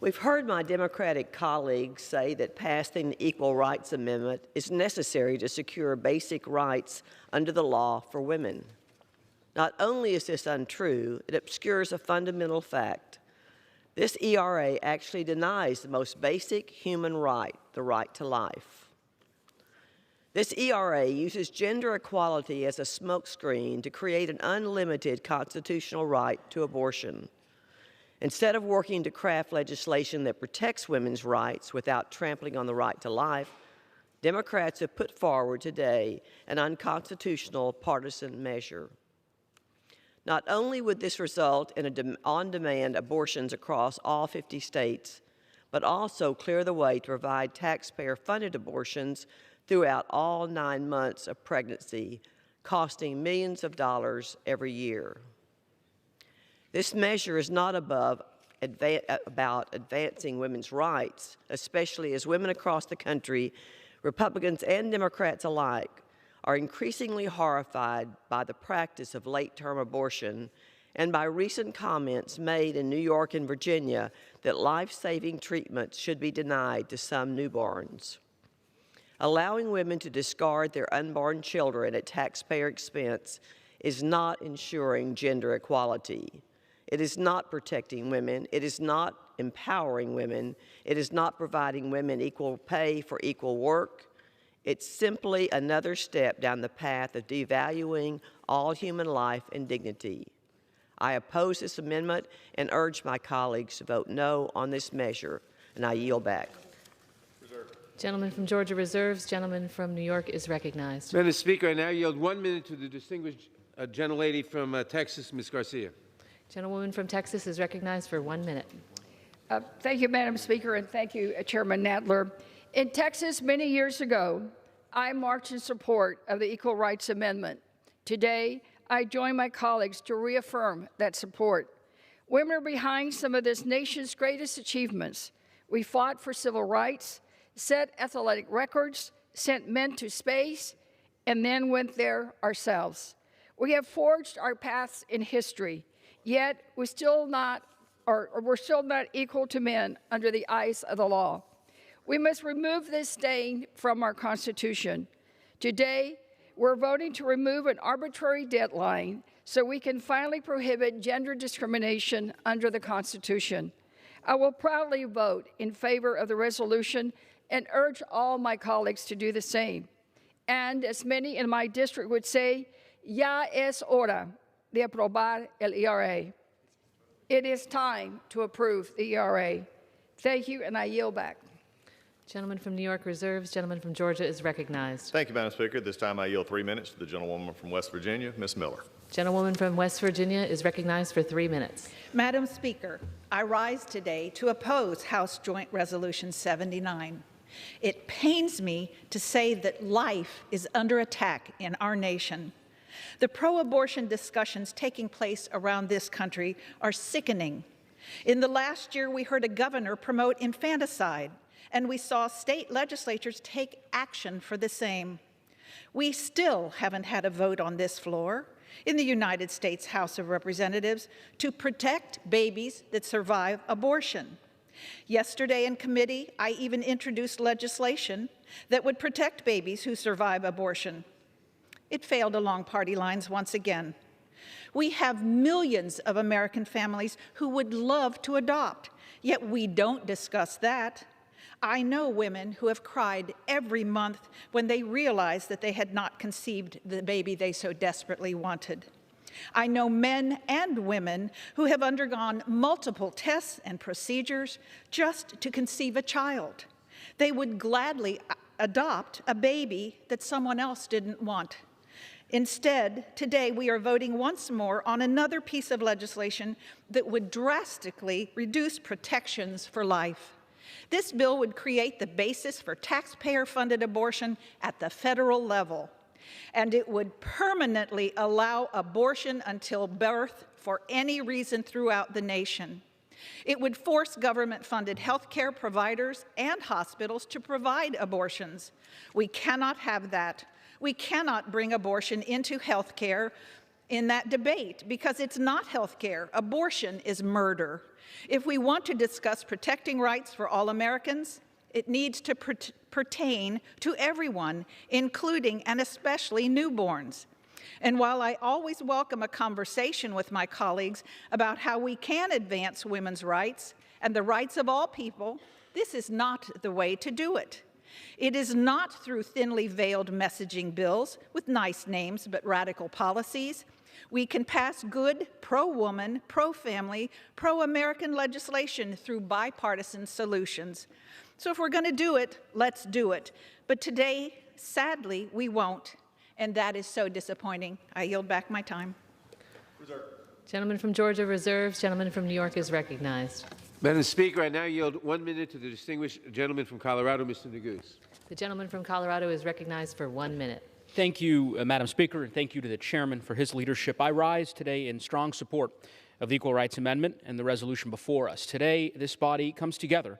we've heard my Democratic colleagues say that passing the Equal Rights Amendment is necessary to secure basic rights under the law for women. Not only is this untrue, it obscures a fundamental fact. This ERA actually denies the most basic human right, the right to life. This ERA uses gender equality as a smokescreen to create an unlimited constitutional right to abortion. Instead of working to craft legislation that protects women's rights without trampling on the right to life, Democrats have put forward today an unconstitutional partisan measure. Not only would this result in on-demand abortions across all 50 states, but also clear the way to provide taxpayer-funded abortions throughout all 9 months of pregnancy, costing millions of dollars every year. This measure is not about advancing women's rights, especially as women across the country, Republicans and Democrats alike, are increasingly horrified by the practice of late-term abortion and by recent comments made in New York and Virginia that life-saving treatments should be denied to some newborns. Allowing women to discard their unborn children at taxpayer expense is not ensuring gender equality. It is not protecting women. It is not empowering women. It is not providing women equal pay for equal work. It's simply another step down the path of devaluing all human life and dignity. I oppose this amendment and urge my colleagues to vote no on this measure, and I yield back. Gentleman from Georgia reserves. Gentleman from New York is recognized. Madam Speaker, I now yield 1 minute to the distinguished gentlelady from Texas, Ms. Garcia. Gentlewoman from Texas is recognized for 1 minute. Thank you, Madam Speaker, and thank you, Chairman Nadler. In Texas, many years ago, I marched in support of the Equal Rights Amendment. Today, I join my colleagues to reaffirm that support. Women are behind some of this nation's greatest achievements. We fought for civil rights, set athletic records, sent men to space, and then went there ourselves. We have forged our paths in history, yet we're still not equal to men under the eyes of the law. We must remove this stain from our Constitution. Today, we're voting to remove an arbitrary deadline so we can finally prohibit gender discrimination under the Constitution. I will proudly vote in favor of the resolution and urge all my colleagues to do the same. And as many in my district would say, ya es hora de aprobar el ERA. It is time to approve the ERA. Thank you, and I yield back. Gentleman from New York reserves. Gentleman from Georgia is recognized. Thank you, Madam Speaker. This time I yield 3 minutes to the gentlewoman from West Virginia, Ms. Miller. Gentlewoman from West Virginia is recognized for 3 minutes. Madam Speaker, I rise today to oppose House Joint Resolution 79. It pains me to say that life is under attack in our nation. The pro-abortion discussions taking place around this country are sickening. In the last year, we heard a governor promote infanticide, and we saw state legislatures take action for the same. We still haven't had a vote on this floor in the United States House of Representatives to protect babies that survive abortion. Yesterday in committee, I even introduced legislation that would protect babies who survive abortion. It failed along party lines once again. We have millions of American families who would love to adopt, yet we don't discuss that. I know women who have cried every month when they realized that they had not conceived the baby they so desperately wanted. I know men and women who have undergone multiple tests and procedures just to conceive a child. They would gladly adopt a baby that someone else didn't want. Instead, today we are voting once more on another piece of legislation that would drastically reduce protections for life. This bill would create the basis for taxpayer-funded abortion at the federal level, and it would permanently allow abortion until birth for any reason throughout the nation. It would force government-funded health care providers and hospitals to provide abortions. We cannot have that. We cannot bring abortion into health care in that debate because it's not health care. Abortion is murder. If we want to discuss protecting rights for all Americans, it needs to pertain to everyone, including and especially newborns. And while I always welcome a conversation with my colleagues about how we can advance women's rights and the rights of all people, this is not the way to do it. It is not through thinly veiled messaging bills with nice names but radical policies. We can pass good pro-woman, pro-family, pro-American legislation through bipartisan solutions. So if we're going to do it, let's do it. But today, sadly, we won't, and that is so disappointing. I yield back my time. Gentleman from Georgia reserves. Gentleman from New York is recognized. Madam Speaker, I now yield 1 minute to the distinguished gentleman from Colorado, Mr. Neguse. The gentleman from Colorado is recognized for 1 minute. Thank you, Madam Speaker, and thank you to the chairman for his leadership. I rise today in strong support of the Equal Rights Amendment and the resolution before us. Today, this body comes together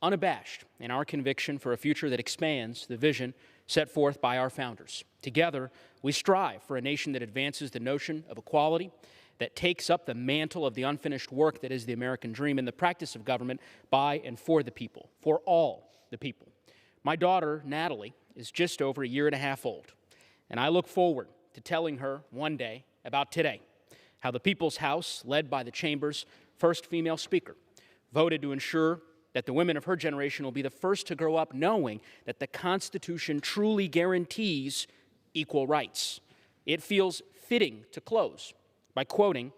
unabashed in our conviction for a future that expands the vision set forth by our founders. Together, we strive for a nation that advances the notion of equality, that takes up the mantle of the unfinished work that is the American dream in the practice of government by and for the people, for all the people. My daughter, Natalie, is just over 1.5 years old, and I look forward to telling her one day about today, how the People's House, led by the Chamber's first female speaker, voted to ensure that the women of her generation will be the first to grow up knowing that the Constitution truly guarantees equal rights. It feels fitting to close by quoting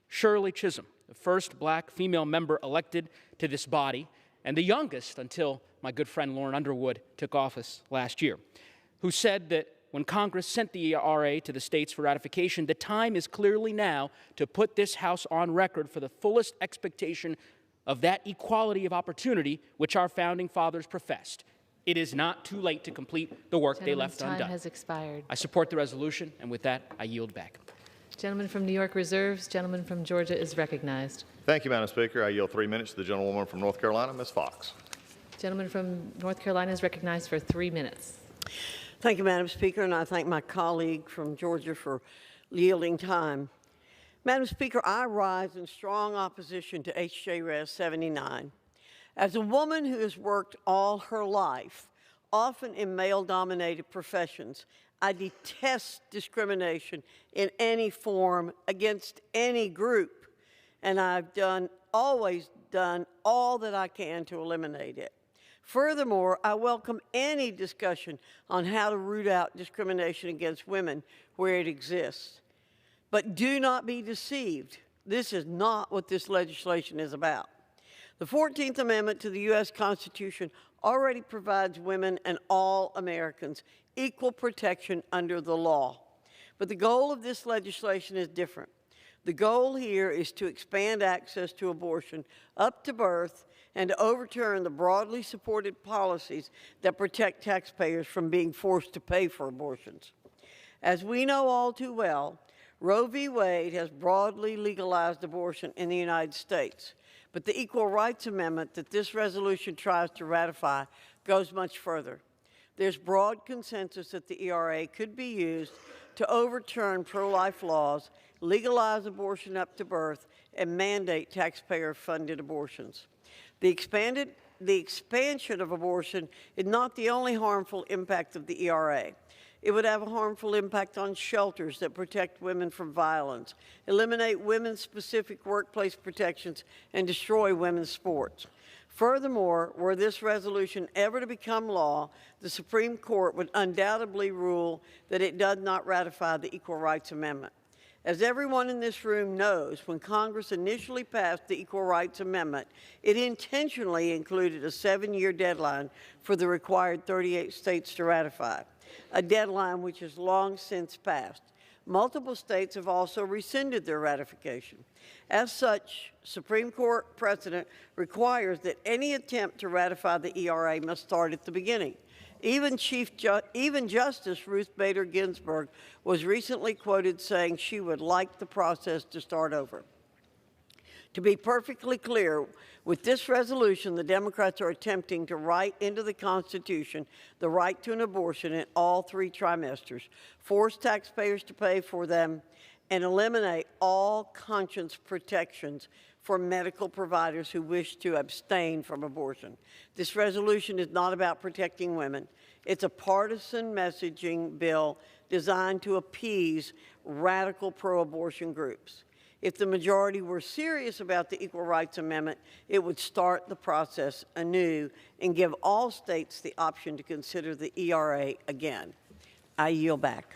Shirley Chisholm, the first black female member elected to this body, and the youngest until my good friend Lauren Underwood took office last year, who said that when Congress sent the ERA to the states for ratification, the time is clearly now to put this House on record for the fullest expectation of that equality of opportunity which our founding fathers professed. It is not too late to complete the work they left undone. Time has expired. I support the resolution, and with that, I yield back. Gentleman from New York reserves. Gentleman from Georgia is recognized. Thank you, Madam Speaker. I yield 3 minutes to the gentlewoman from North Carolina, Ms. Fox. Gentleman from North Carolina is recognized for 3 minutes. Thank you, Madam Speaker, and I thank my colleague from Georgia for yielding time. Madam Speaker, I rise in strong opposition to H.J. Res. 79. As a woman who has worked all her life, often in male-dominated professions, I detest discrimination in any form against any group, and I've always done all that I can to eliminate it. Furthermore, I welcome any discussion on how to root out discrimination against women where it exists. But do not be deceived. This is not what this legislation is about. The 14th Amendment to the U.S. Constitution already provides women and all Americans equal protection under the law. But the goal of this legislation is different. The goal here is to expand access to abortion up to birth and to overturn the broadly supported policies that protect taxpayers from being forced to pay for abortions. As we know all too well, Roe v. Wade has broadly legalized abortion in the United States, but the Equal Rights Amendment that this resolution tries to ratify goes much further. There's broad consensus that the ERA could be used to overturn pro-life laws, legalize abortion up to birth, and mandate taxpayer-funded abortions. The expansion of abortion is not the only harmful impact of the ERA. It would have a harmful impact on shelters that protect women from violence, eliminate women's specific workplace protections, and destroy women's sports. Furthermore, were this resolution ever to become law, the Supreme Court would undoubtedly rule that it does not ratify the Equal Rights Amendment. As everyone in this room knows, when Congress initially passed the Equal Rights Amendment, it intentionally included a 7-year deadline for the required 38 states to ratify, a deadline which has long since passed. Multiple states have also rescinded their ratification. As such, Supreme Court precedent requires that any attempt to ratify the ERA must start at the beginning. Even Justice Ruth Bader Ginsburg was recently quoted saying she would like the process to start over. To be perfectly clear, with this resolution, the Democrats are attempting to write into the Constitution the right to an abortion in all 3 trimesters, force taxpayers to pay for them, and eliminate all conscience protections for medical providers who wish to abstain from abortion. This resolution is not about protecting women. It's a partisan messaging bill designed to appease radical pro-abortion groups. If the majority were serious about the Equal Rights Amendment, it would start the process anew and give all states the option to consider the ERA again. I yield back.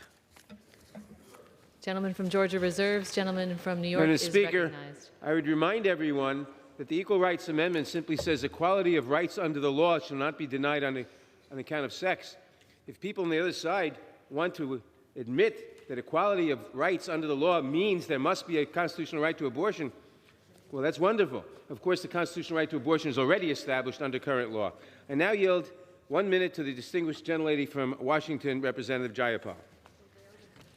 Gentleman from Georgia reserves. Gentleman from New York is Speaker, recognized. I would remind everyone that the Equal Rights Amendment simply says equality of rights under the law shall not be denied on account of sex. If people on the other side want to admit that equality of rights under the law means there must be a constitutional right to abortion, well, that's wonderful. Of course, the constitutional right to abortion is already established under current law. I now yield 1 minute to the distinguished gentlelady from Washington, Representative Jayapal.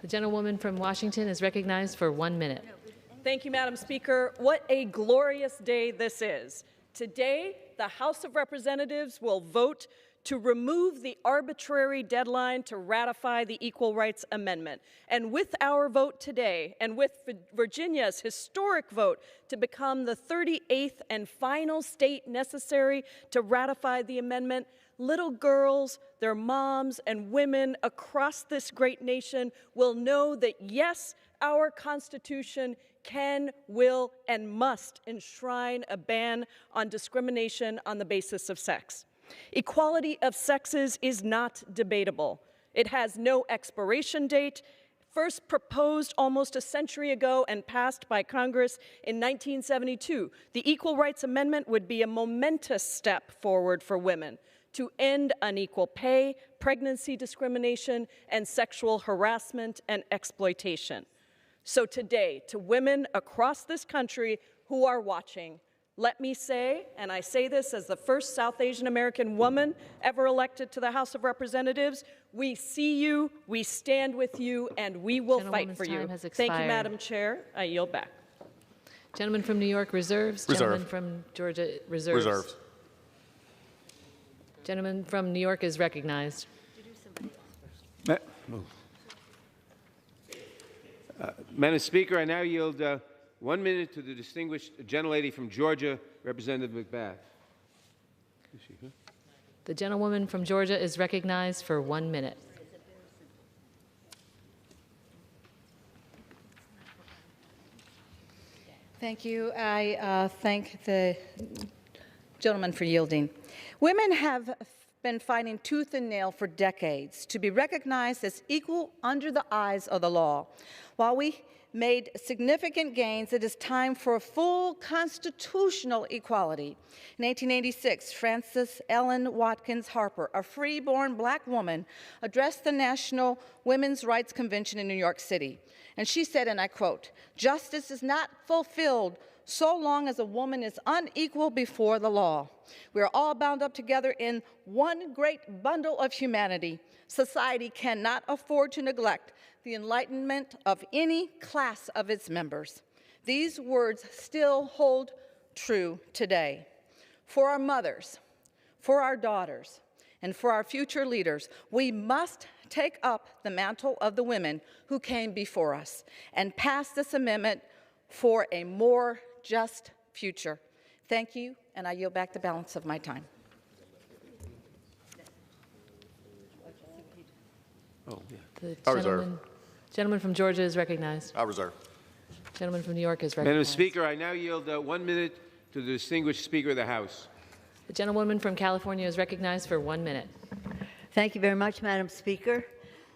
The gentlewoman from Washington is recognized for 1 minute. Thank you, Madam Speaker. What a glorious day this is. Today, the House of Representatives will vote to remove the arbitrary deadline to ratify the Equal Rights Amendment. And with our vote today, and with Virginia's historic vote to become the 38th and final state necessary to ratify the amendment, little girls, their moms, and women across this great nation will know that, yes, our Constitution can, will, and must enshrine a ban on discrimination on the basis of sex. Equality of sexes is not debatable. It has no expiration date. First proposed almost a century ago and passed by Congress in 1972, the Equal Rights Amendment would be a momentous step forward for women to end unequal pay, pregnancy discrimination, and sexual harassment and exploitation. So today, to women across this country who are watching, let me say, and I say this as the first South Asian American woman ever elected to the House of Representatives, we see you, we stand with you, and we will fight for you. Thank you, Madam Chair. I yield back. Gentleman from New York reserves. Gentleman from Georgia reserves. Reserves. Gentleman from New York is recognized. Madam Speaker, I now yield 1 minute to the distinguished gentlelady from Georgia, Representative McBath. The gentlewoman from Georgia is recognized for 1 minute. Thank you. I thank the gentleman for yielding. Women have been fighting tooth and nail for decades to be recognized as equal under the eyes of the law. While we made significant gains, it is time for full constitutional equality. In 1886, Frances Ellen Watkins Harper, a free-born black woman, addressed the National Women's Rights Convention in New York City. And she said, and I quote, "Justice is not fulfilled so long as a woman is unequal before the law. We are all bound up together in one great bundle of humanity. Society cannot afford to neglect the enlightenment of any class of its members." These words still hold true today. For our mothers, for our daughters, and for our future leaders, we must take up the mantle of the women who came before us and pass this amendment for a more just future. Thank you, and I yield back the balance of my time. The gentleman from Georgia is recognized. I reserve. Gentleman from New York is recognized. Madam Speaker, I now yield 1 minute to the distinguished Speaker of the House. The gentlewoman from California is recognized for 1 minute. Thank you very much, Madam Speaker.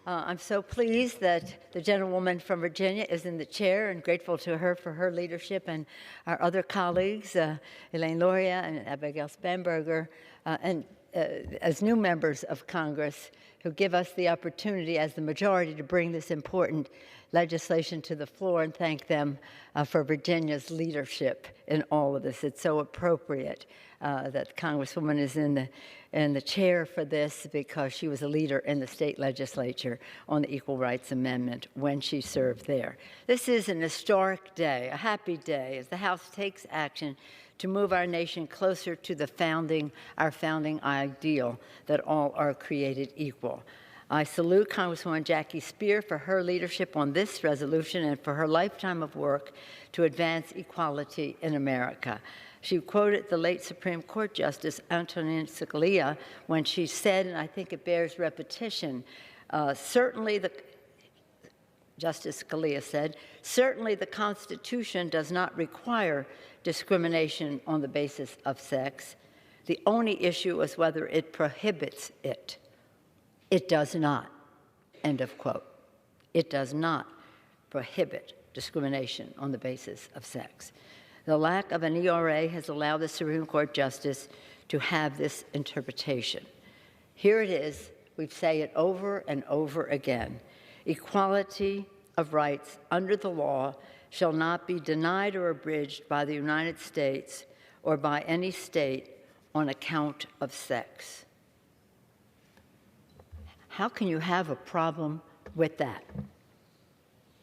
I'm so pleased that the gentlewoman from Virginia is in the chair, and grateful to her for her leadership, and our other colleagues, Elaine Loria and Abigail Spanberger, as new members of Congress who give us the opportunity as the majority to bring this important legislation to the floor, and thank them for Virginia's leadership in all of this. It's so appropriate that Congresswoman is in the chair for this, because she was a leader in the state legislature on the Equal Rights Amendment when she served there. This is an historic day, a happy day, as the House takes action to move our nation closer to our founding ideal that all are created equal. I salute Congresswoman Jackie Speer for her leadership on this resolution and for her lifetime of work to advance equality in America. She quoted the late Supreme Court Justice Antonin Scalia when she said, and I think it bears repetition, Justice Scalia said, "Certainly the Constitution does not require discrimination on the basis of sex. The only issue is whether it prohibits it. It does not." End of quote. It does not prohibit discrimination on the basis of sex. The lack of an ERA has allowed the Supreme Court justice to have this interpretation. Here it is. We say it over and over again. Equality of rights under the law shall not be denied or abridged by the United States or by any state on account of sex. How can you have a problem with that?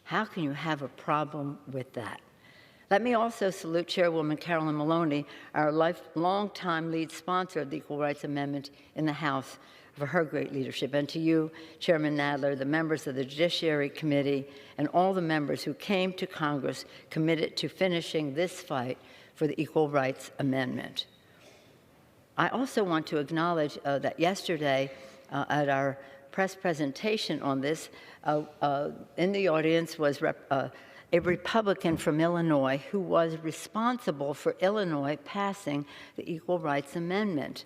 How can you have a problem with that? Let me also salute Chairwoman Carolyn Maloney, our long-time lead sponsor of the Equal Rights Amendment in the House, for her great leadership, and to you, Chairman Nadler, the members of the Judiciary Committee, and all the members who came to Congress committed to finishing this fight for the Equal Rights Amendment. I also want to acknowledge that yesterday at our press presentation on this, in the audience was a Republican from Illinois who was responsible for Illinois passing the Equal Rights Amendment,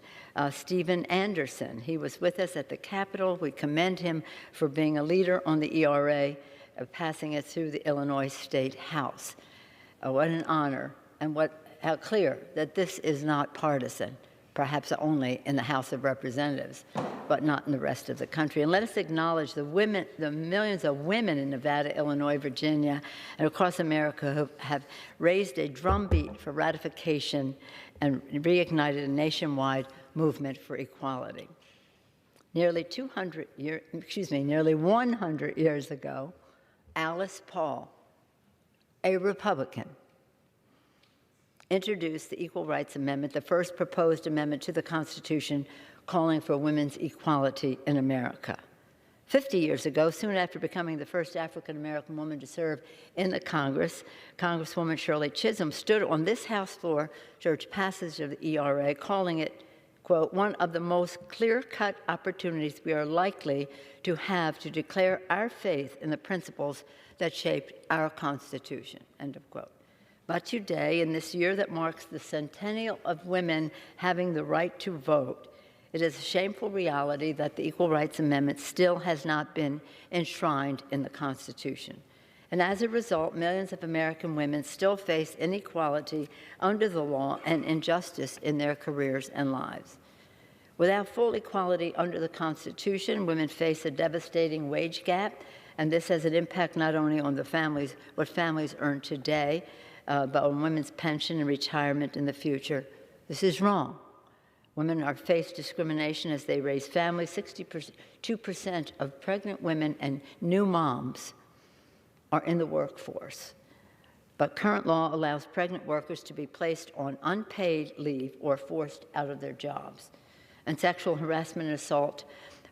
Stephen Anderson. He was with us at the Capitol. We commend him for being a leader on the ERA, passing it through the Illinois State House. What an honor, and how clear that this is not partisan, perhaps only in the House of Representatives, but not in the rest of the country. And let us acknowledge the women, the millions of women in Nevada, Illinois, Virginia, and across America who have raised a drumbeat for ratification and reignited a nationwide movement for equality. Nearly 100 years ago, Alice Paul, a Republican, introduced the Equal Rights Amendment, the first proposed amendment to the Constitution calling for women's equality in America. 50 years ago, soon after becoming the first African-American woman to serve in the Congress, Congresswoman Shirley Chisholm stood on this House floor to urge passage of the ERA, calling it, quote, one of the most clear-cut opportunities we are likely to have to declare our faith in the principles that shaped our Constitution, end of quote. But today, in this year that marks the centennial of women having the right to vote, it is a shameful reality that the Equal Rights Amendment still has not been enshrined in the Constitution. And as a result, millions of American women still face inequality under the law and injustice in their careers and lives. Without full equality under the Constitution, women face a devastating wage gap, and this has an impact not only on what families earn today, but on women's pension and retirement in the future. This is wrong. Women are faced discrimination as they raise families. 62% of pregnant women and new moms are in the workforce. But current law allows pregnant workers to be placed on unpaid leave or forced out of their jobs. And sexual harassment and assault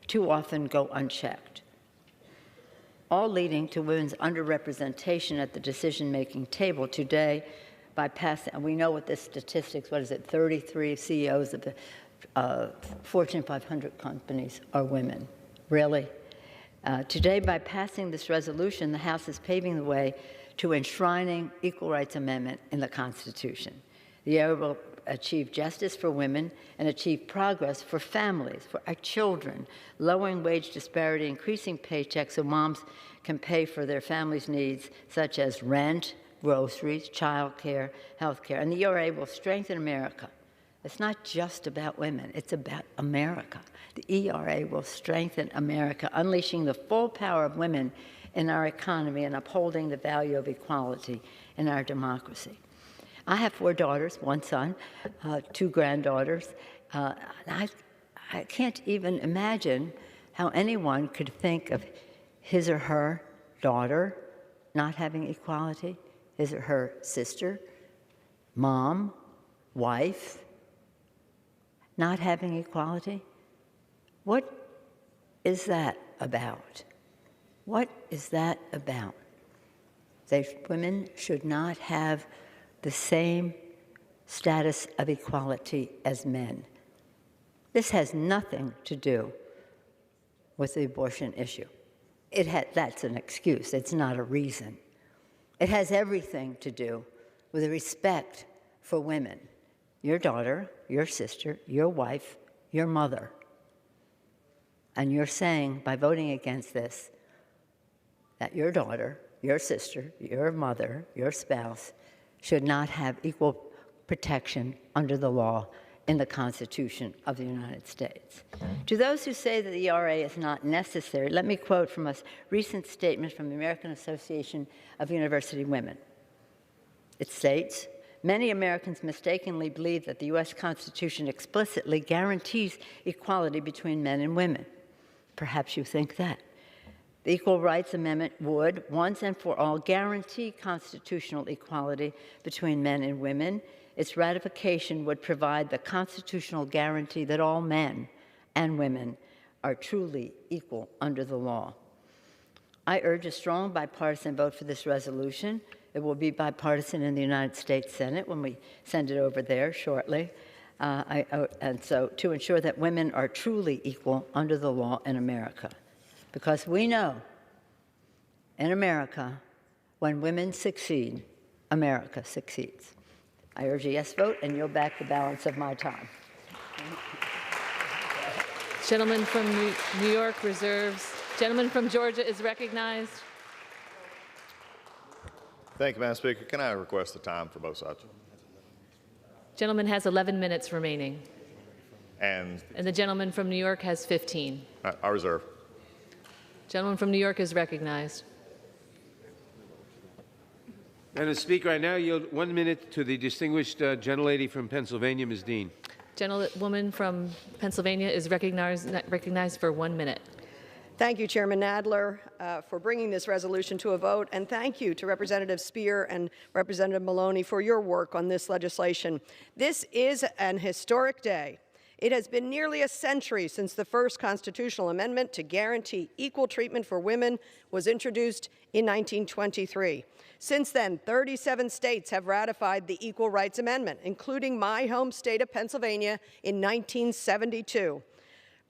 too often go unchecked, all leading to women's underrepresentation at the decision-making table today by passing, and we know what the statistics, 33 CEOs of the Fortune 500 companies are women. Really? Today, by passing this resolution, the House is paving the way to enshrining Equal Rights Amendment in the Constitution. The era will achieve justice for women and achieve progress for families, for our children, lowering wage disparity, increasing paychecks so moms can pay for their families' needs, such as rent, groceries, child care, health care. And the ERA will strengthen America. It's not just about women, it's about America. The ERA will strengthen America, unleashing the full power of women in our economy and upholding the value of equality in our democracy. I have 4 daughters, 1 son, 2 granddaughters. I can't even imagine how anyone could think of his or her daughter not having equality, his or her sister, mom, wife, not having equality. What is that about? What is that about? That women should not have the same status of equality as men. This has nothing to do with the abortion issue. That's an excuse. It's not a reason. It has everything to do with the respect for women. Your daughter, your sister, your wife, your mother. And you're saying, by voting against this, that your daughter, your sister, your mother, your spouse should not have equal protection under the law in the Constitution of the United States. To those who say that the ERA is not necessary, let me quote from a recent statement from the American Association of University Women. It states, "Many Americans mistakenly believe that the U.S. Constitution explicitly guarantees equality between men and women. Perhaps you think that. The Equal Rights Amendment would, once and for all, guarantee constitutional equality between men and women. Its ratification would provide the constitutional guarantee that all men and women are truly equal under the law." I urge a strong bipartisan vote for this resolution. It will be bipartisan in the United States Senate when we send it over there shortly. And so to ensure that women are truly equal under the law in America. Because we know in America, when women succeed, America succeeds. I urge a yes vote and yield back the balance of my time. Gentleman from New York reserves. Gentleman from Georgia is recognized. Thank you, Madam Speaker. Can I request the time for both sides? Gentleman has 11 minutes remaining. And the gentleman from New York has 15. I reserve. Gentleman from New York is recognized. Madam Speaker, I now yield 1 minute to the distinguished gentlelady from Pennsylvania, Ms. Dean. Gentlewoman from Pennsylvania is recognized for 1 minute. Thank you, Chairman Nadler, for bringing this resolution to a vote, and thank you to Representative Speer and Representative Maloney for your work on this legislation. This is an historic day. It has been nearly a century since the first constitutional amendment to guarantee equal treatment for women was introduced in 1923. Since then, 37 states have ratified the Equal Rights Amendment, including my home state of Pennsylvania in 1972.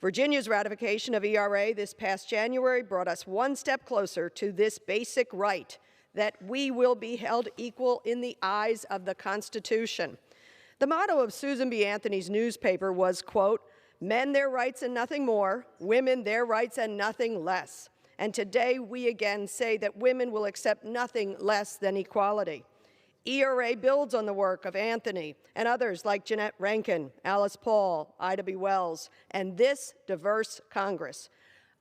Virginia's ratification of ERA this past January brought us one step closer to this basic right, that we will be held equal in the eyes of the Constitution. The motto of Susan B. Anthony's newspaper was, quote, "Men their rights and nothing more, women their rights and nothing less." And today we again say that women will accept nothing less than equality. ERA builds on the work of Anthony and others like Jeanette Rankin, Alice Paul, Ida B. Wells, and this diverse Congress.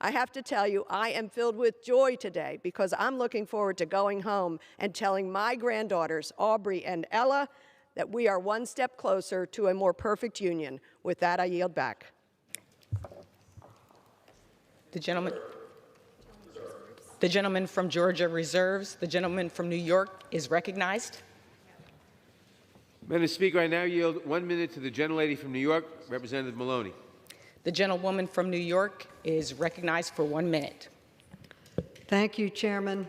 I have to tell you, I am filled with joy today because I'm looking forward to going home and telling my granddaughters, Aubrey and Ella, that we are one step closer to a more perfect union. With that, I yield back. The gentleman from Georgia reserves. The gentleman from New York is recognized. Madam Speaker, I now yield 1 minute to the gentlelady from New York, Representative Maloney. The gentlewoman from New York is recognized for 1 minute. Thank you, Chairman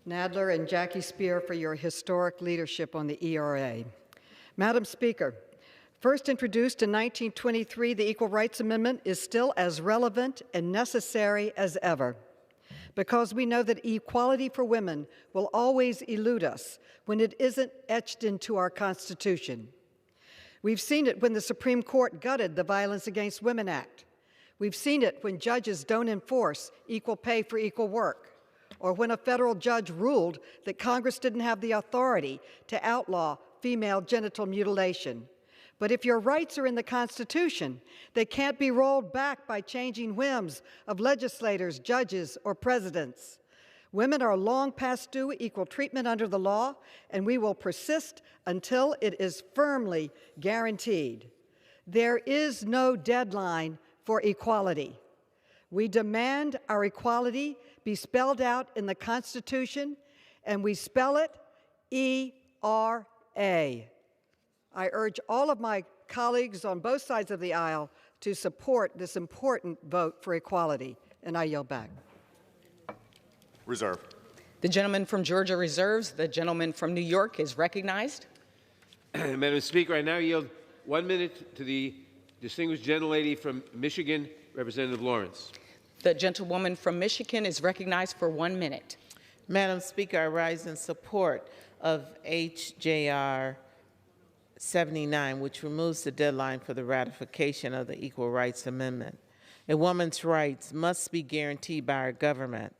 Nadler and Jackie Speer, for your historic leadership on the ERA. Madam Speaker, first introduced in 1923, the Equal Rights Amendment is still as relevant and necessary as ever, because we know that equality for women will always elude us when it isn't etched into our Constitution. We've seen it when the Supreme Court gutted the Violence Against Women Act. We've seen it when judges don't enforce equal pay for equal work, or when a federal judge ruled that Congress didn't have the authority to outlaw female genital mutilation. But if your rights are in the Constitution, they can't be rolled back by changing whims of legislators, judges, or presidents. Women are long past due equal treatment under the law, and we will persist until it is firmly guaranteed. There is no deadline for equality. We demand our equality be spelled out in the Constitution, and we spell it E-R-A. I urge all of my colleagues on both sides of the aisle to support this important vote for equality, and I yield back. Reserve. The gentleman from Georgia reserves. The gentleman from New York is recognized. Madam Speaker, I now yield 1 minute to the distinguished gentlelady from Michigan, Representative Lawrence. The gentlewoman from Michigan is recognized for 1 minute. Madam Speaker, I rise in support of HJR 79, which removes the deadline for the ratification of the Equal Rights Amendment. A woman's rights must be guaranteed by our government.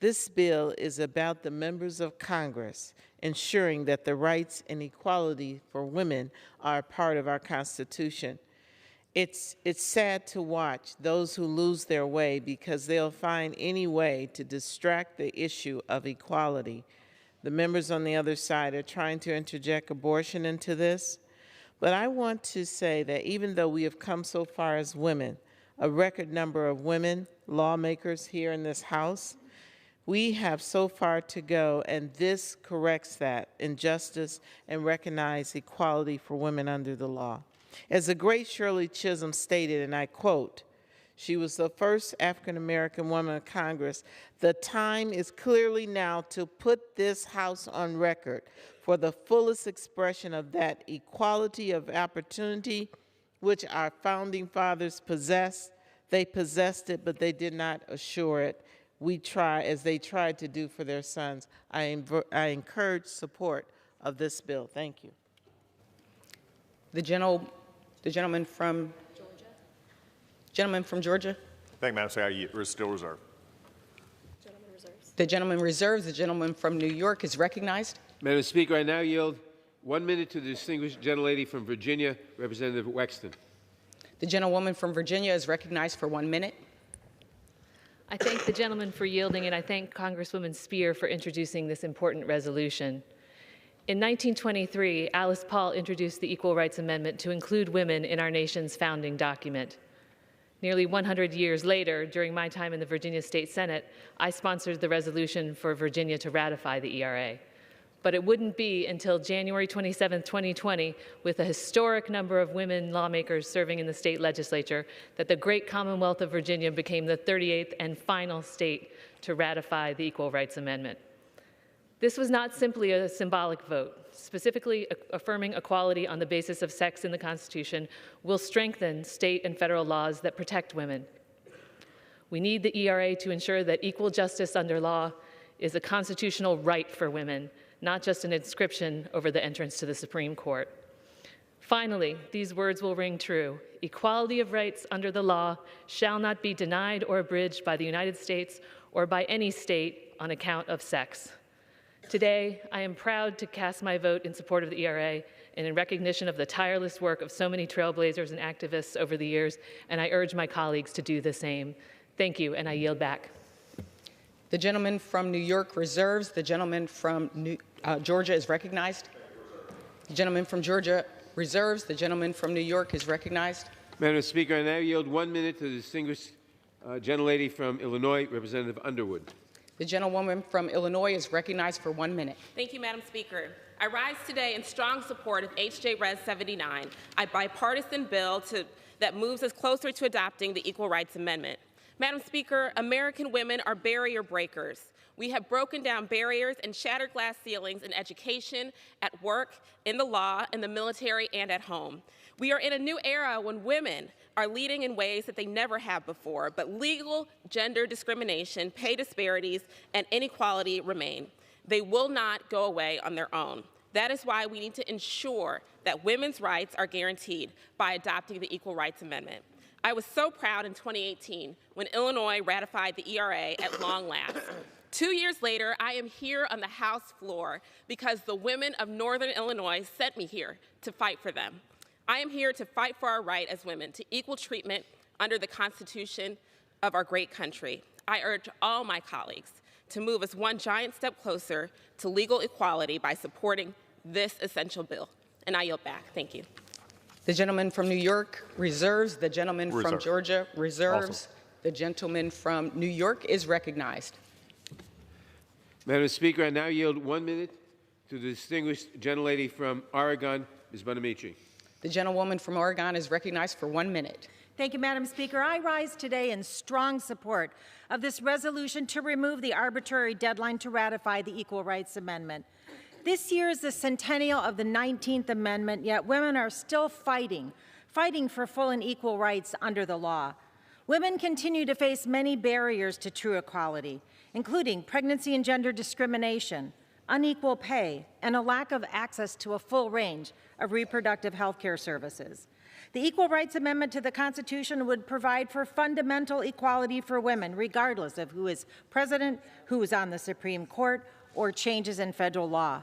This bill is about the members of Congress ensuring that the rights and equality for women are a part of our Constitution. It's sad to watch those who lose their way because they'll find any way to distract the issue of equality. The members on the other side are trying to interject abortion into this. But I want to say that even though we have come so far as women, a record number of women lawmakers here in this House, we have so far to go, and this corrects that injustice and recognizes equality for women under the law. As the great Shirley Chisholm stated, and I quote, she was the first African-American woman in Congress, "The time is clearly now to put this House on record for the fullest expression of that equality of opportunity which our founding fathers possessed. They possessed it, but they did not assure it. We try, as they tried to do for their sons." I encourage support of this bill. Thank you. The gentleman from Georgia. Thank you, Madam Secretary. We're still reserved. The gentleman reserves. The gentleman from New York is recognized. Madam Speaker, I now yield 1 minute to the distinguished gentlelady from Virginia, Representative Wexton. The gentlewoman from Virginia is recognized for 1 minute. I thank the gentleman for yielding, and I thank Congresswoman Spear for introducing this important resolution. In 1923, Alice Paul introduced the Equal Rights Amendment to include women in our nation's founding document. Nearly 100 years later, during my time in the Virginia State Senate, I sponsored the resolution for Virginia to ratify the ERA. But it wouldn't be until January 27, 2020, with a historic number of women lawmakers serving in the state legislature, that the great Commonwealth of Virginia became the 38th and final state to ratify the Equal Rights Amendment. This was not simply a symbolic vote. Specifically affirming equality on the basis of sex in the Constitution will strengthen state and federal laws that protect women. We need the ERA to ensure that equal justice under law is a constitutional right for women, not just an inscription over the entrance to the Supreme Court. Finally, these words will ring true. Equality of rights under the law shall not be denied or abridged by the United States or by any state on account of sex. Today, I am proud to cast my vote in support of the ERA and in recognition of the tireless work of so many trailblazers and activists over the years, and I urge my colleagues to do the same. Thank you, and I yield back. The gentleman from New York reserves. The gentleman from Georgia is recognized. The gentleman from Georgia reserves. The gentleman from New York is recognized. Madam Speaker, I now yield 1 minute to the distinguished gentlelady from Illinois, Representative Underwood. The gentlewoman from Illinois is recognized for 1 minute. Thank you, Madam Speaker. I rise today in strong support of H.J. Res. 79, a bipartisan bill that moves us closer to adopting the Equal Rights Amendment. Madam Speaker, American women are barrier breakers. We have broken down barriers and shattered glass ceilings in education, at work, in the law, in the military, and at home. We are in a new era when women are leading in ways that they never have before, but legal gender discrimination, pay disparities, and inequality remain. They will not go away on their own. That is why we need to ensure that women's rights are guaranteed by adopting the Equal Rights Amendment. I was so proud in 2018 when Illinois ratified the ERA at long last. 2 years later, I am here on the House floor because the women of Northern Illinois sent me here to fight for them. I am here to fight for our right as women to equal treatment under the Constitution of our great country. I urge all my colleagues to move us one giant step closer to legal equality by supporting this essential bill. And I yield back. Thank you. The gentleman from New York reserves. The gentleman from Georgia reserves. Also. The gentleman from New York is recognized. Madam Speaker, I now yield 1 minute to the distinguished gentlelady from Oregon, Ms. Bonamici. The gentlewoman from Oregon is recognized for 1 minute. Thank you, Madam Speaker. I rise today in strong support of this resolution to remove the arbitrary deadline to ratify the Equal Rights Amendment. This year is the centennial of the 19th Amendment, yet women are still fighting for full and equal rights under the law. Women continue to face many barriers to true equality, including pregnancy and gender discrimination, unequal pay, and a lack of access to a full range of reproductive health care services. The Equal Rights Amendment to the Constitution would provide for fundamental equality for women, regardless of who is president, who is on the Supreme Court, or changes in federal law.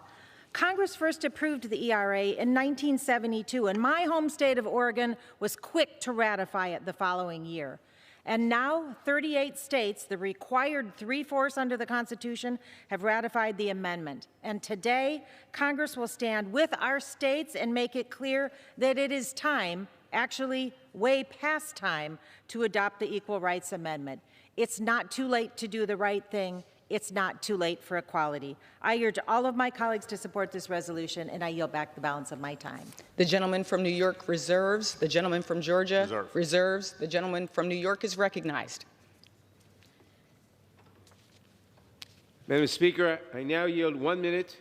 Congress first approved the ERA in 1972, and my home state of Oregon was quick to ratify it the following year. And now 38 states, the required 3/4 under the Constitution, have ratified the amendment. And today, Congress will stand with our states and make it clear that it is time, actually way past time, to adopt the Equal Rights Amendment. It's not too late to do the right thing. It's not too late for equality. I urge all of my colleagues to support this resolution, and I yield back the balance of my time. The gentleman from New York reserves. The gentleman from Georgia reserves. The gentleman from New York is recognized. Madam Speaker, I now yield 1 minute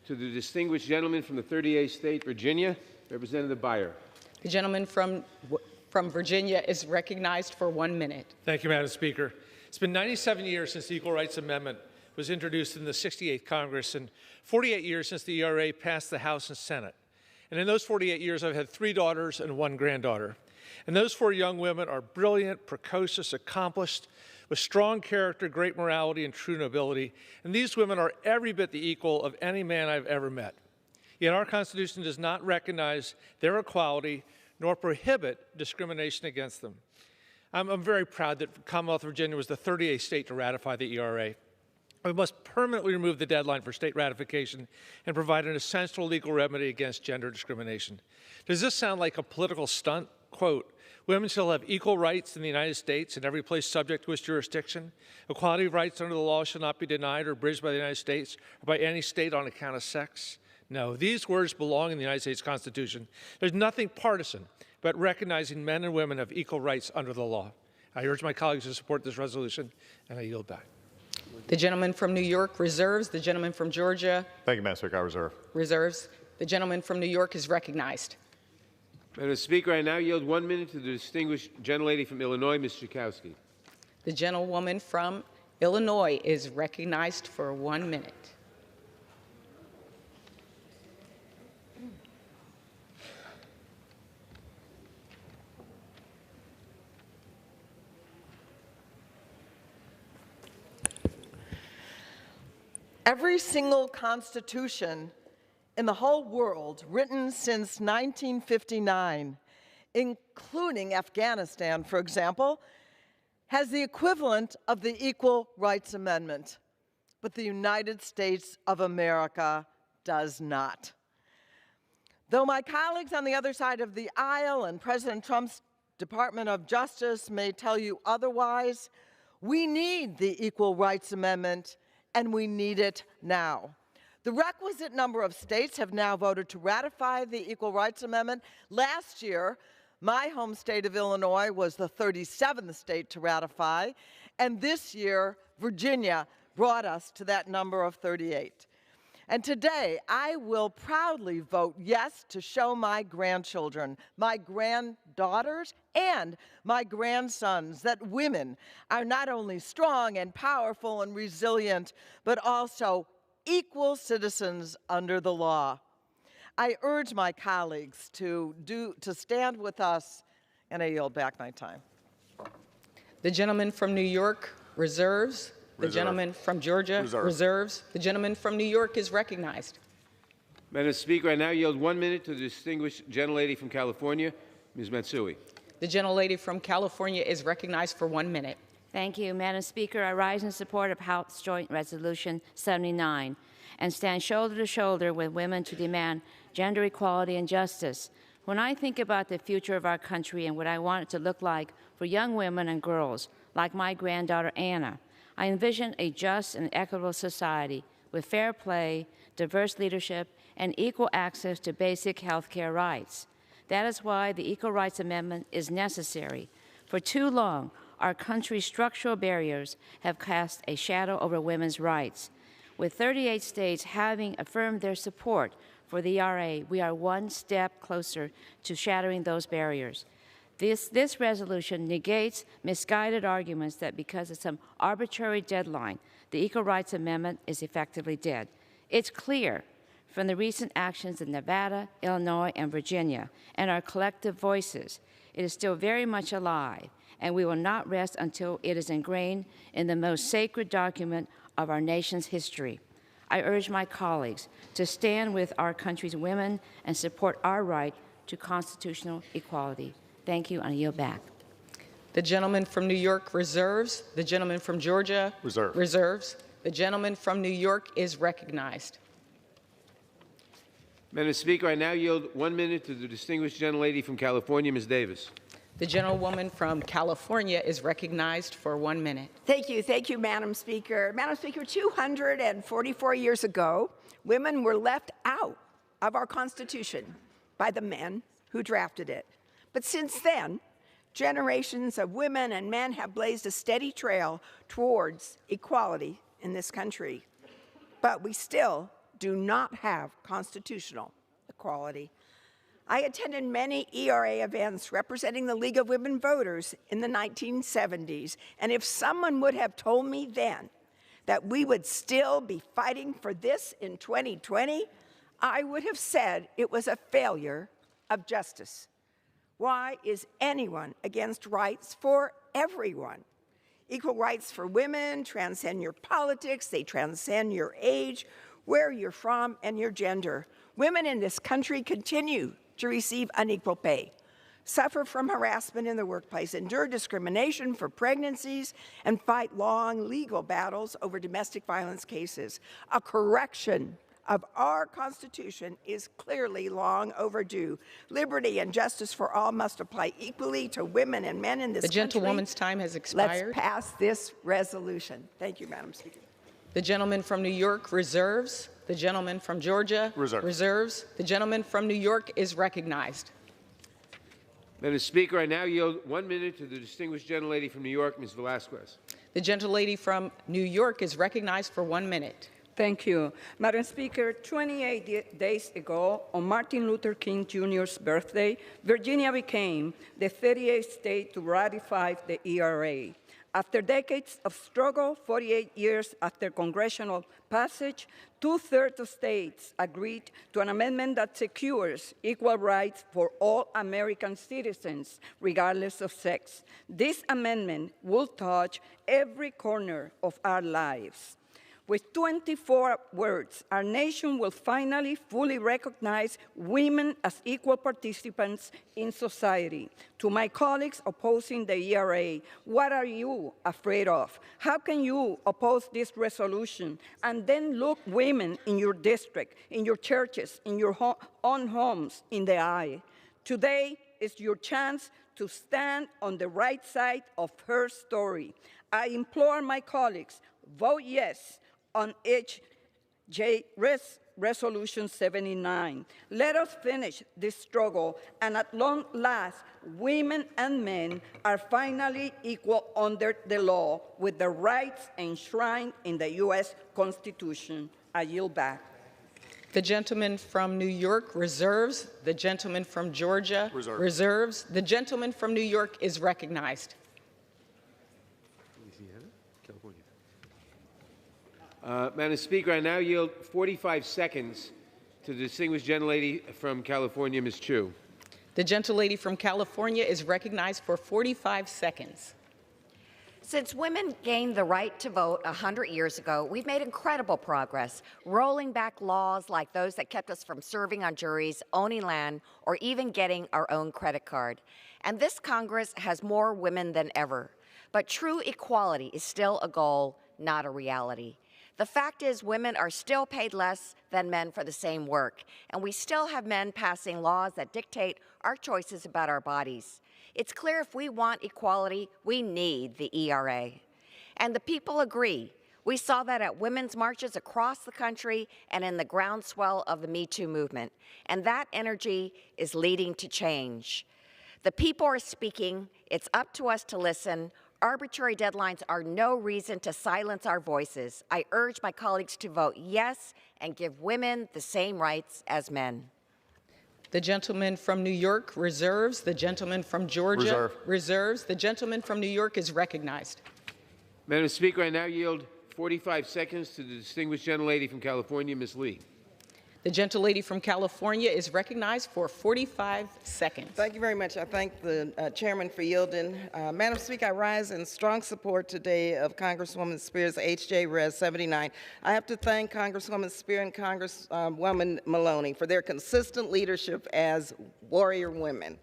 to the distinguished gentleman from the 38th state, Virginia, Representative Beyer. The gentleman from Virginia is recognized for 1 minute. Thank you, Madam Speaker. It's been 97 years since the Equal Rights Amendment was introduced in the 68th Congress and 48 years since the ERA passed the House and Senate. And in those 48 years, I've had 3 daughters and 1 granddaughter. And those 4 young women are brilliant, precocious, accomplished, with strong character, great morality, and true nobility. And these women are every bit the equal of any man I've ever met. Yet our Constitution does not recognize their equality nor prohibit discrimination against them. I'm very proud that Commonwealth of Virginia was the 38th state to ratify the ERA. We must permanently remove the deadline for state ratification and provide an essential legal remedy against gender discrimination. Does this sound like a political stunt? Quote, women shall have equal rights in the United States and every place subject to its jurisdiction. Equality of rights under the law shall not be denied or abridged by the United States or by any state on account of sex. No, these words belong in the United States Constitution. There's nothing partisan about recognizing men and women have equal rights under the law. I urge my colleagues to support this resolution, and I yield back. The gentleman from New York reserves. The gentleman from Georgia. Thank you, Madam Speaker. I reserve. Reserves. The gentleman from New York is recognized. Madam Speaker, I now yield 1 minute to the distinguished gentlelady from Illinois, Ms. Schakowsky. The gentlewoman from Illinois is recognized for 1 minute. Every single constitution in the whole world, written since 1959, including Afghanistan, for example, has the equivalent of the Equal Rights Amendment, but the United States of America does not. Though my colleagues on the other side of the aisle and President Trump's Department of Justice may tell you otherwise, we need the Equal Rights Amendment, and we need it now. The requisite number of states have now voted to ratify the Equal Rights Amendment. Last year, my home state of Illinois was the 37th state to ratify, and this year, Virginia brought us to that number of 38. And today, I will proudly vote yes to show my grandchildren, my granddaughters, and my grandsons that women are not only strong and powerful and resilient, but also equal citizens under the law. I urge my colleagues to stand with us, and I yield back my time. The gentleman from New York reserves. The gentleman from Georgia reserves. The gentleman from New York is recognized. Madam Speaker, I now yield 1 minute to the distinguished gentlelady from California, Ms. Matsui. The gentlelady from California is recognized for 1 minute. Thank you, Madam Speaker. I rise in support of House Joint Resolution 79 and stand shoulder to shoulder with women to demand gender equality and justice. When I think about the future of our country and what I want it to look like for young women and girls, like my granddaughter Anna, I envision a just and equitable society with fair play, diverse leadership, and equal access to basic health care rights. That is why the Equal Rights Amendment is necessary. For too long, our country's structural barriers have cast a shadow over women's rights. With 38 states having affirmed their support for the ERA, we are one step closer to shattering those barriers. This resolution negates misguided arguments that because of some arbitrary deadline, the Equal Rights Amendment is effectively dead. It's clear from the recent actions in Nevada, Illinois, and Virginia, and our collective voices. It is still very much alive, and we will not rest until it is ingrained in the most sacred document of our nation's history. I urge my colleagues to stand with our country's women and support our right to constitutional equality. Thank you, and I yield back. The gentleman from New York reserves. The gentleman from Georgia reserves. The gentleman from New York is recognized. Madam Speaker, I now yield 1 minute to the distinguished gentlelady from California, Ms. Davis. The gentlewoman from California is recognized for 1 minute. Thank you, Madam Speaker. Madam Speaker, 244 years ago, women were left out of our Constitution by the men who drafted it. But since then, generations of women and men have blazed a steady trail towards equality in this country. But we still do not have constitutional equality. I attended many ERA events representing the League of Women Voters in the 1970s, and if someone would have told me then that we would still be fighting for this in 2020, I would have said it was a failure of justice. Why is anyone against rights for everyone? Equal rights for women transcend your politics, they transcend your age, where you're from, and your gender. Women in this country continue to receive unequal pay, suffer from harassment in the workplace, endure discrimination for pregnancies, and fight long legal battles over domestic violence cases. A correction of our Constitution is clearly long overdue. Liberty and justice for all must apply equally to women and men in this country. The gentlewoman's time has expired. Let's pass this resolution. Thank you, Madam Speaker. The gentleman from New York reserves. The gentleman from Georgia reserves. The gentleman from New York is recognized. Madam Speaker, I now yield 1 minute to the distinguished gentlelady from New York, Ms. Velasquez. The gentlelady from New York is recognized for 1 minute. Thank you. Madam Speaker, 28 days ago, on Martin Luther King Jr.'s birthday, Virginia became the 38th state to ratify the ERA. After decades of struggle, 48 years after congressional passage, 2/3 of states agreed to an amendment that secures equal rights for all American citizens, regardless of sex. This amendment will touch every corner of our lives. With 24 words, our nation will finally fully recognize women as equal participants in society. To my colleagues opposing the ERA, what are you afraid of? How can you oppose this resolution and then look women in your district, in your churches, in your own homes in the eye? Today is your chance to stand on the right side of her story. I implore my colleagues, vote yes on Resolution 79. Let us finish this struggle, and at long last, women and men are finally equal under the law with the rights enshrined in the U.S. Constitution. I yield back. The gentleman from New York reserves. The gentleman from Georgia reserves. The gentleman from New York is recognized. Madam Speaker, I now yield 45 seconds to the distinguished gentlelady from California, Ms. Chu. The gentlelady from California is recognized for 45 seconds. Since women gained the right to vote 100 years ago, we've made incredible progress, rolling back laws like those that kept us from serving on juries, owning land, or even getting our own credit card. And this Congress has more women than ever. But true equality is still a goal, not a reality. The fact is, women are still paid less than men for the same work, and we still have men passing laws that dictate our choices about our bodies. It's clear if we want equality, we need the ERA. And the people agree. We saw that at women's marches across the country and in the groundswell of the Me Too movement. And that energy is leading to change. The people are speaking. It's up to us to listen. Arbitrary deadlines are no reason to silence our voices. I urge my colleagues to vote yes and give women the same rights as men. The gentleman from New York reserves. The gentleman from Georgia reserves. The gentleman from New York is recognized. Madam Speaker, I now yield 45 seconds to the distinguished gentlelady from California, Ms. Lee. The gentlelady from California is recognized for 45 seconds. Thank you very much. I thank the chairman for yielding. Madam Speaker, I rise in strong support today of Congresswoman Spear's H.J. Res. 79. I have to thank Congresswoman Spear and Congresswoman Maloney for their consistent leadership as warrior women.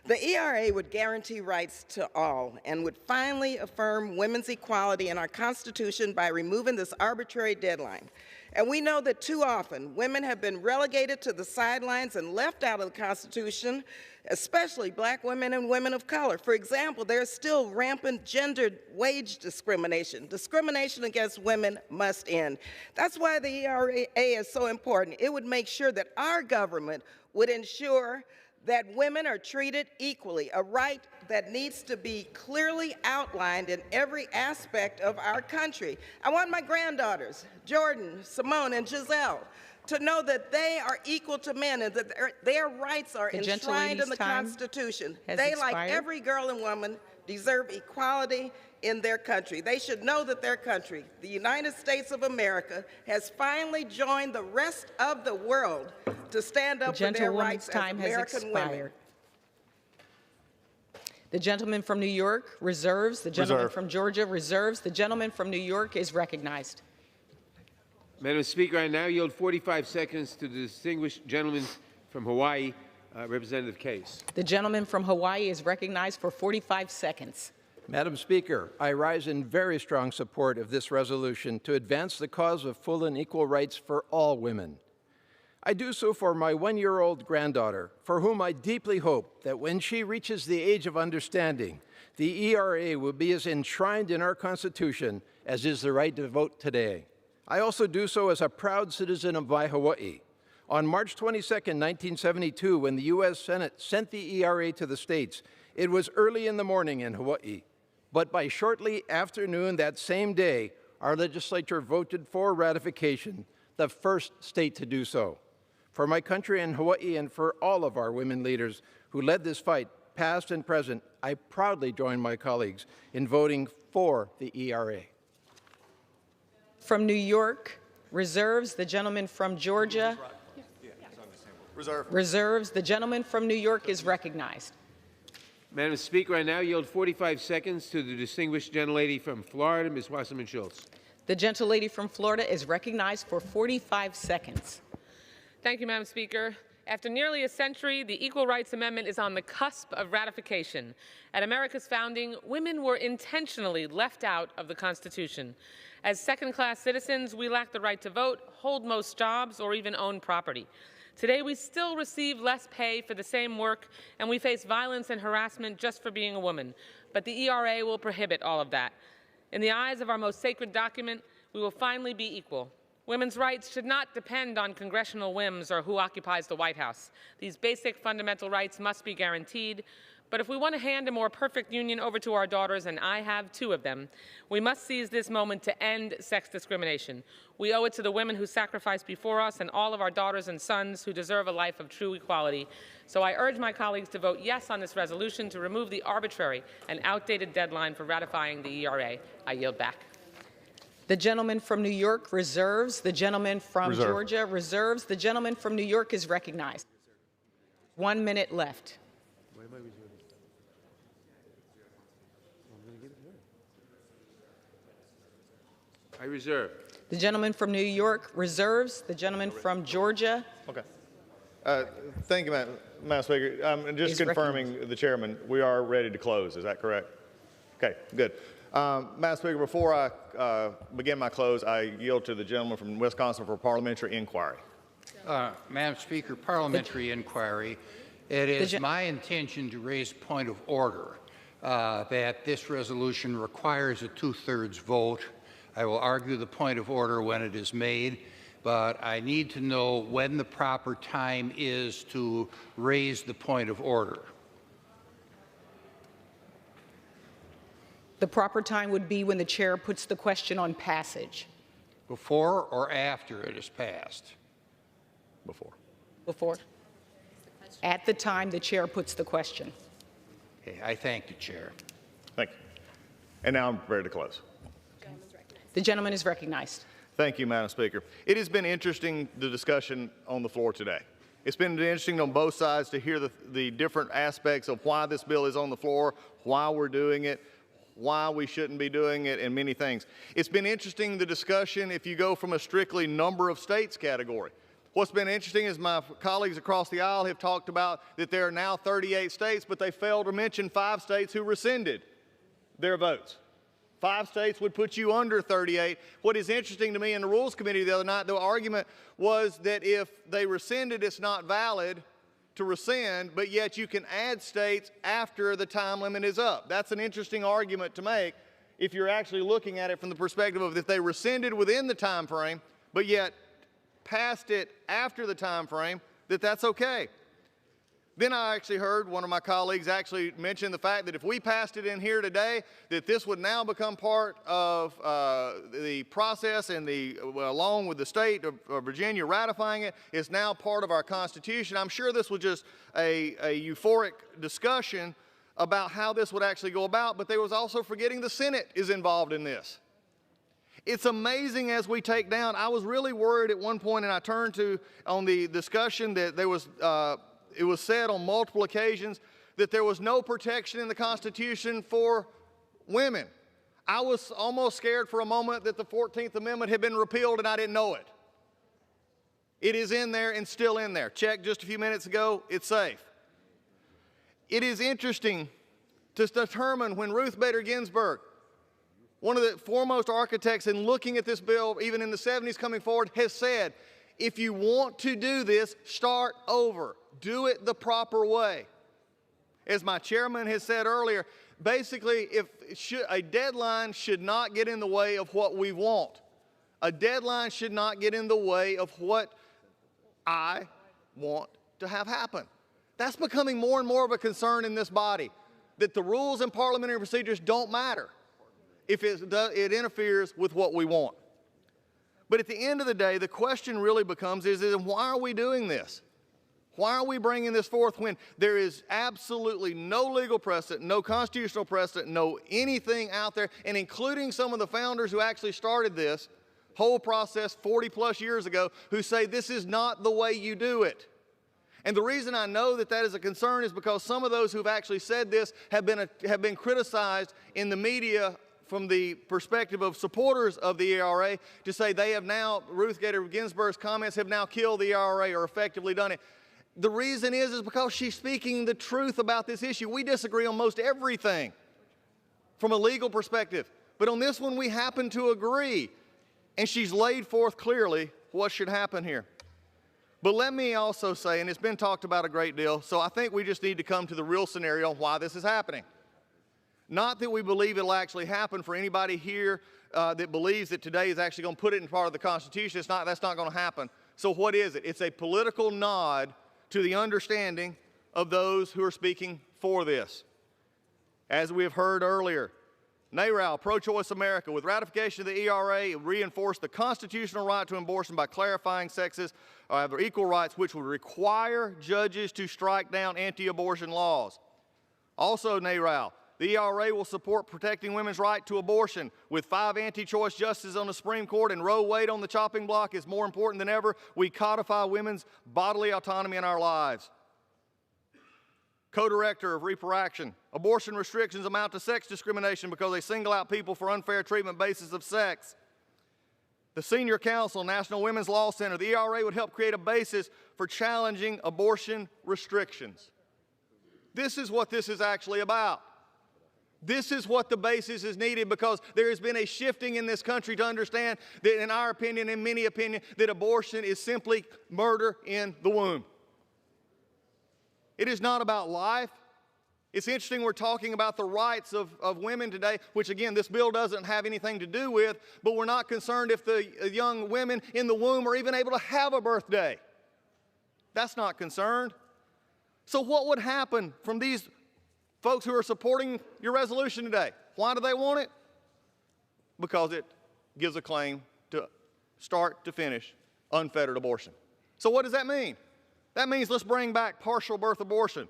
The ERA would guarantee rights to all and would finally affirm women's equality in our Constitution by removing this arbitrary deadline. And we know that too often women have been relegated to the sidelines and left out of the Constitution, especially black women and women of color. For example, there's still rampant gendered wage discrimination. Discrimination against women must end. That's why the ERA is so important. It would make sure that our government would ensure that women are treated equally, a right that needs to be clearly outlined in every aspect of our country. I want my granddaughters, Jordan, Simone, and Giselle, to know that they are equal to men and that their rights are enshrined in the Constitution. They, like every girl and woman, deserve equality in their country. They should know that their country, the United States of America, has finally joined the rest of the world to stand up for their rights as American women. The gentleman from New York reserves. The gentleman from Georgia reserves. The gentleman from New York is recognized. Madam Speaker, I now yield 45 seconds to the distinguished gentleman from Hawaii, Representative Case. The gentleman from Hawaii is recognized for 45 seconds. Madam Speaker, I rise in very strong support of this resolution to advance the cause of full and equal rights for all women. I do so for my one-year-old granddaughter, for whom I deeply hope that when she reaches the age of understanding, the ERA will be as enshrined in our Constitution as is the right to vote today. I also do so as a proud citizen of my Hawaii. On March 22, 1972, when the U.S. Senate sent the ERA to the states, it was early in the morning in Hawaii. But by shortly afternoon that same day, our legislature voted for ratification, the first state to do so. For my country and Hawaii and for all of our women leaders who led this fight, past and present, I proudly join my colleagues in voting for the ERA. From New York, reserves. The gentleman from Georgia reserves. The gentleman from New York is recognized. Madam Speaker, I now yield 45 seconds to the distinguished gentlelady from Florida, Ms. Wasserman Schultz. The gentlelady from Florida is recognized for 45 seconds. Thank you, Madam Speaker. After nearly a century, the Equal Rights Amendment is on the cusp of ratification. At America's founding, women were intentionally left out of the Constitution. As second-class citizens, we lack the right to vote, hold most jobs, or even own property. Today, we still receive less pay for the same work, and we face violence and harassment just for being a woman. But the ERA will prohibit all of that. In the eyes of our most sacred document, we will finally be equal. Women's rights should not depend on congressional whims or who occupies the White House. These basic fundamental rights must be guaranteed. But if we want to hand a more perfect union over to our daughters, and I have 2 of them, we must seize this moment to end sex discrimination. We owe it to the women who sacrificed before us and all of our daughters and sons who deserve a life of true equality. So I urge my colleagues to vote yes on this resolution to remove the arbitrary and outdated deadline for ratifying the ERA. I yield back. The gentleman from New York reserves. The gentleman from Georgia reserves. The gentleman from New York is recognized. 1 minute left. Why am I reserving? I reserve. The gentleman from New York reserves. The gentleman from Georgia. Okay. Thank you, Madam Speaker. Just confirming the chairman, we are ready to close. Is that correct? Okay, good. Madam Speaker, before I begin my close, I yield to the gentleman from Wisconsin for parliamentary inquiry. Madam Speaker, parliamentary inquiry. It is my intention to raise point of order that this resolution requires a 2/3 vote. I will argue the point of order when it is made, but I need to know when the proper time is to raise the point of order. The proper time would be when the chair puts the question on passage. Before or after it is passed? Before. Before. At the time the chair puts the question. Okay, I thank the chair. Thank you. And now I'm ready to close. The gentleman is recognized. Thank you, Madam Speaker. It has been interesting, the discussion on the floor today. It's been interesting on both sides to hear the different aspects of why this bill is on the floor, why we're doing it, why we shouldn't be doing it, and many things. It's been interesting, the discussion, if you go from a strictly number of states category. What's been interesting is my colleagues across the aisle have talked about that there are now 38 states, but they failed to mention 5 states who rescinded their votes. 5 states would put you under 38. What is interesting to me in the Rules Committee the other night, the argument was that if they rescinded, it's not valid to rescind, but yet you can add states after the time limit is up. That's an interesting argument to make if you're actually looking at it from the perspective of if they rescinded within the time frame, but yet passed it after the time frame, that's okay. Then I actually heard one of my colleagues actually mention the fact that if we passed it in here today, that this would now become part of the process and along with the state of Virginia ratifying it, it's now part of our Constitution. I'm sure this was just a euphoric discussion about how this would actually go about, but they was also forgetting the Senate is involved in this. It's amazing as we take down. I was really worried at one point, and I turned to on the discussion that there was it was said on multiple occasions that there was no protection in the Constitution for women. I was almost scared for a moment that the 14th Amendment had been repealed and I didn't know it. It is in there and still in there. Checked just a few minutes ago, it's safe. It is interesting to determine when Ruth Bader Ginsburg, one of the foremost architects in looking at this bill, even in the 70s coming forward, has said, if you want to do this, start over. Do it the proper way. As my chairman has said earlier, basically, a deadline should not get in the way of what we want. A deadline should not get in the way of what I want to have happen. That's becoming more and more of a concern in this body, that the rules and parliamentary procedures don't matter if it interferes with what we want. But at the end of the day, the question really becomes is why are we doing this? Why are we bringing this forth when there is absolutely no legal precedent, no constitutional precedent, no anything out there, and including some of the founders who actually started this whole process 40 plus years ago, who say this is not the way you do it. And the reason I know that is a concern is because some of those who've actually said this have been criticized in the media from the perspective of supporters of the ERA to say they have now, Ruth Bader Ginsburg's comments have now killed the ERA or effectively done it. The reason is because she's speaking the truth about this issue. We disagree on most everything from a legal perspective, but on this one we happen to agree, and she's laid forth clearly what should happen here. But let me also say, and it's been talked about a great deal, so I think we just need to come to the real scenario on why this is happening. Not that we believe it'll actually happen for anybody here that believes that today is actually going to put it in part of the Constitution. That's not going to happen. So what is it? It's a political nod to the understanding of those who are speaking for this. As we have heard earlier, NARAL, Pro-Choice America, with ratification of the ERA, reinforced the constitutional right to abortion by clarifying sexes have equal rights, which would require judges to strike down anti-abortion laws. Also, NARAL, the ERA will support protecting women's right to abortion. With 5 anti-choice justices on the Supreme Court and Roe Wade on the chopping block, is more important than ever we codify women's bodily autonomy in our lives. Co-director of Reproduction, abortion restrictions amount to sex discrimination because they single out people for unfair treatment basis of sex. The Senior Counsel, National Women's Law Center, the ERA would help create a basis for challenging abortion restrictions. This is what this is actually about. This is what the basis is needed because there has been a shifting in this country to understand that, in our opinion, in many opinion, that abortion is simply murder in the womb. It is not about life. It's interesting we're talking about the rights of women today, which again, this bill doesn't have anything to do with, but we're not concerned if the young women in the womb are even able to have a birthday. That's not concerned. So what would happen from these folks who are supporting your resolution today? Why do they want it? Because it gives a claim to start to finish unfettered abortion. So what does that mean? That means let's bring back partial birth abortion,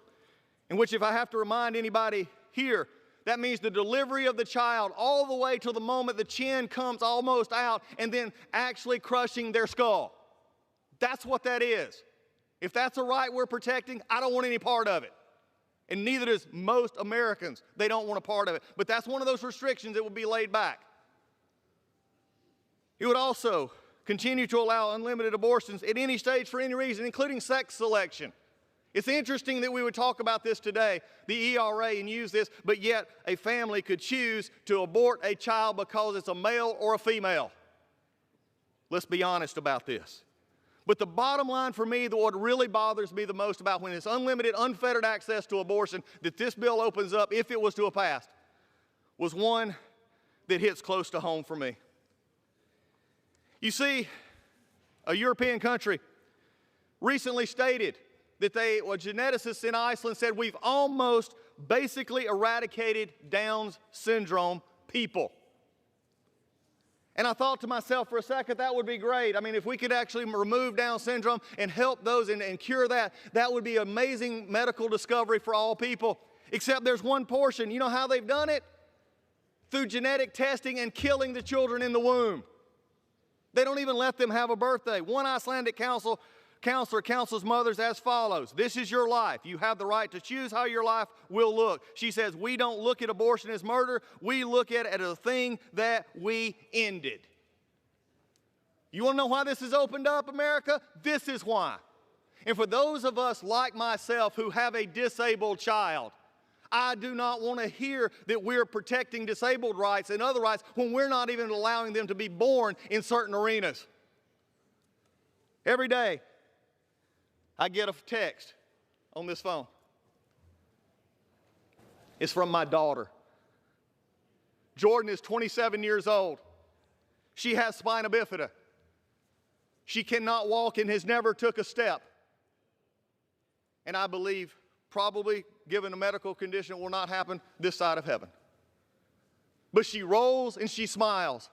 in which if I have to remind anybody here That means the delivery of the child all the way to the moment the chin comes almost out and then actually crushing their skull. That's what that is. If that's a right we're protecting, I don't want any part of it. And neither does most Americans. They don't want a part of it. But that's one of those restrictions that will be laid back. It would also continue to allow unlimited abortions at any stage for any reason, including sex selection. It's interesting that we would talk about this today, the ERA, and use this, but yet a family could choose to abort a child because it's a male or a female. Let's be honest about this. But the bottom line for me, what really bothers me the most about when it's unlimited, unfettered access to abortion that this bill opens up, if it was to have passed, was one that hits close to home for me. You see, a European country recently stated that geneticists in Iceland said we've almost basically eradicated Down syndrome people. And I thought to myself for a second, that would be great. I mean, if we could actually remove Down syndrome and help those and cure that, that would be amazing medical discovery for all people. Except there's one portion. You know how they've done it? Through genetic testing and killing the children in the womb. They don't even let them have a birthday. One Icelandic counselor counsels mothers as follows. This is your life. You have the right to choose how your life will look. She says, we don't look at abortion as murder. We look at it as a thing that we ended. You want to know why this is opened up, America? This is why. And for those of us like myself who have a disabled child, I do not want to hear that we're protecting disabled rights and other rights when we're not even allowing them to be born in certain arenas. Every day, I get a text on this phone. It's from my daughter. Jordan is 27 years old. She has spina bifida. She cannot walk and has never took a step. And I believe, probably given a medical condition, it will not happen this side of heaven. But she rolls and she smiles.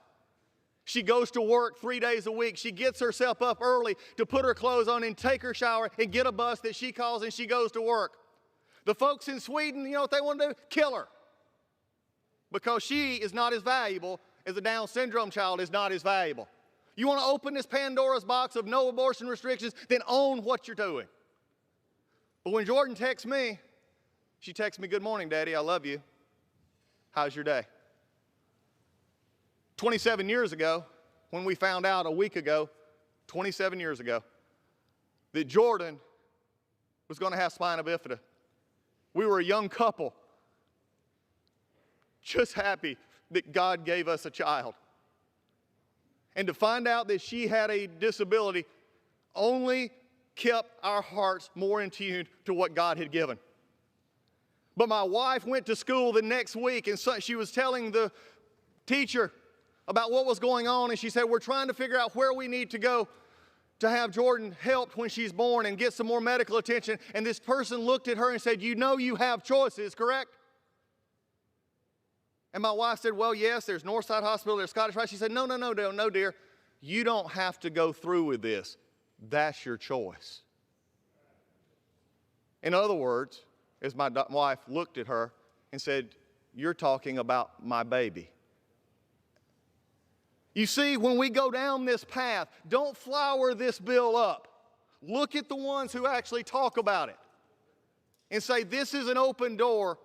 She goes to work 3 days a week. She gets herself up early to put her clothes on and take her shower and get a bus that she calls, and she goes to work. The folks in Sweden, you know what they want to do? Kill her. Because she is not as valuable as a Down syndrome child is not as valuable. You want to open this Pandora's box of no abortion restrictions, then own what you're doing. But when Jordan texts me, she texts me, "Good morning, Daddy, I love you. How's your day?" 27 years ago, when we found out a week ago, 27 years ago, that Jordan was going to have spina bifida, we were a young couple, just happy that God gave us a child. And to find out that she had a disability only kept our hearts more in tune to what God had given. But my wife went to school the next week, and so she was telling the teacher about what was going on, and she said, we're trying to figure out where we need to go to have Jordan helped when she's born and get some more medical attention. And this person looked at her and said, you know you have choices, correct? And my wife said, well, yes, there's Northside Hospital, there's Scottish Rite. She said, no, dear. You don't have to go through with this. That's your choice. In other words, as my wife looked at her and said, you're talking about my baby. You see, when we go down this path, don't flower this bill up. Look at the ones who actually talk about it and say this is an open door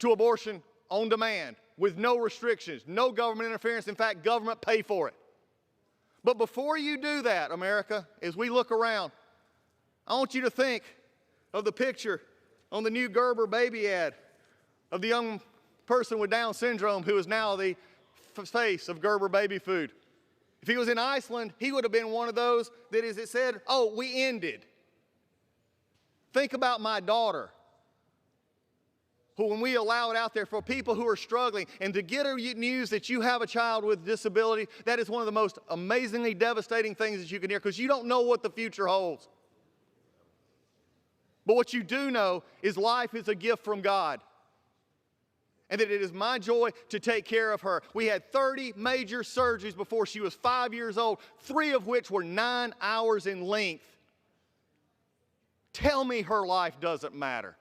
to abortion on demand with no restrictions, no government interference. In fact, government pay for it. But before you do that, America, as we look around, I want you to think of the picture on the new Gerber baby ad of the young person with Down syndrome who is now the face of Gerber baby food. If he was in Iceland, he would have been one of those that, as it said, oh, we ended. Think about my daughter, who when we allow it out there for people who are struggling, and to get news that you have a child with disability, that is one of the most amazingly devastating things that you can hear, because you don't know what the future holds. But what you do know is life is a gift from God, and that it is my joy to take care of her. We had 30 major surgeries before she was 5 years old, 3 of which were 9 hours in length. Tell me her life doesn't matter.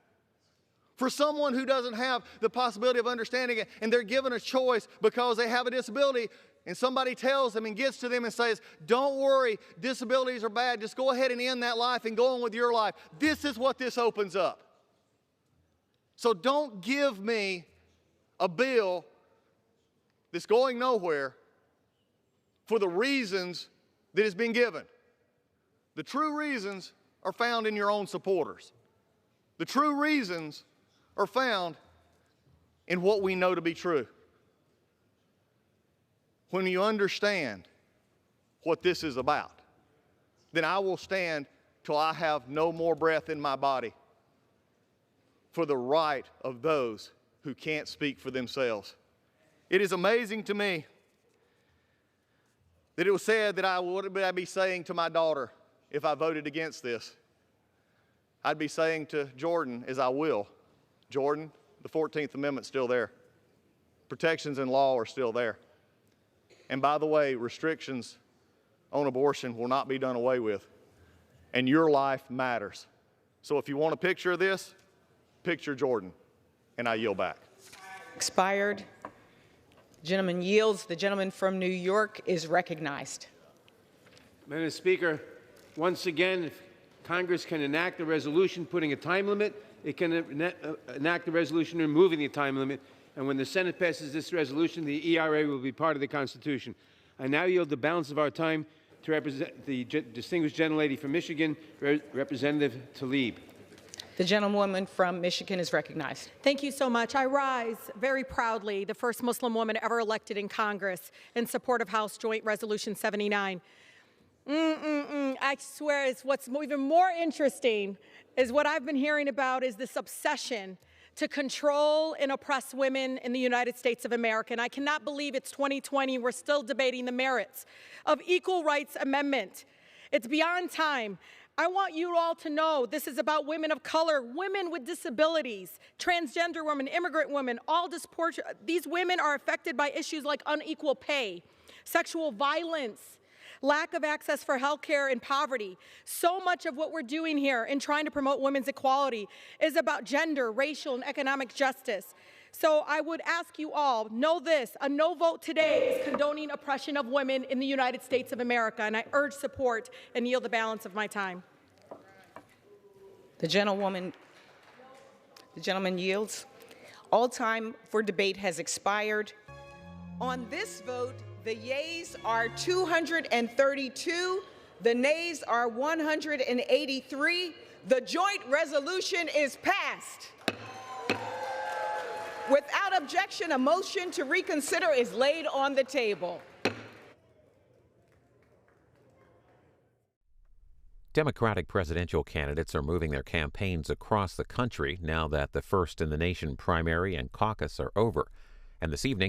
For someone who doesn't have the possibility of understanding it, and they're given a choice because they have a disability, and somebody tells them and gets to them and says, don't worry, disabilities are bad, just go ahead and end that life and go on with your life. This is what this opens up. So don't give me a bill that's going nowhere for the reasons that it's been given. The true reasons are found in your own supporters. The true reasons are found in what we know to be true. When you understand what this is about, then I will stand till I have no more breath in my body for the right of those who can't speak for themselves. It is amazing to me that it was said that what would I be saying to my daughter if I voted against this? I'd be saying to Jordan, as I will, Jordan, the 14th Amendment's still there. Protections in law are still there. And by the way, restrictions on abortion will not be done away with. And your life matters. So if you want a picture of this, picture Jordan. And I yield back. Expired. The gentleman yields. The gentleman from New York is recognized. Madam Speaker, once again, if Congress can enact a resolution putting a time limit, it can enact a resolution removing the time limit. And when the Senate passes this resolution, the ERA will be part of the Constitution. I now yield the balance of our time to represent the distinguished gentlelady from Michigan, Representative Tlaib. The gentlewoman from Michigan is recognized. Thank you so much. I rise very proudly, the first Muslim woman ever elected in Congress, in support of House Joint Resolution 79. I swear, what's even more interesting is what I've been hearing about is this obsession to control and oppress women in the United States of America. And I cannot believe it's 2020 and we're still debating the merits of Equal Rights Amendment. It's beyond time. I want you all to know this is about women of color, women with disabilities, transgender women, immigrant women, these women are affected by issues like unequal pay, sexual violence, lack of access for health care, and poverty. So much of what we're doing here in trying to promote women's equality is about gender, racial, and economic justice. So I would ask you all, know this, a no vote today is condoning oppression of women in the United States of America, and I urge support and yield the balance of my time. The gentleman yields. All time for debate has expired. On this vote, the yeas are 232, the nays are 183. The joint resolution is passed. Without objection, a motion to reconsider is laid on the table. Democratic presidential candidates are moving their campaigns across the country now that the first-in-the-nation primary and caucus are over. And this evening,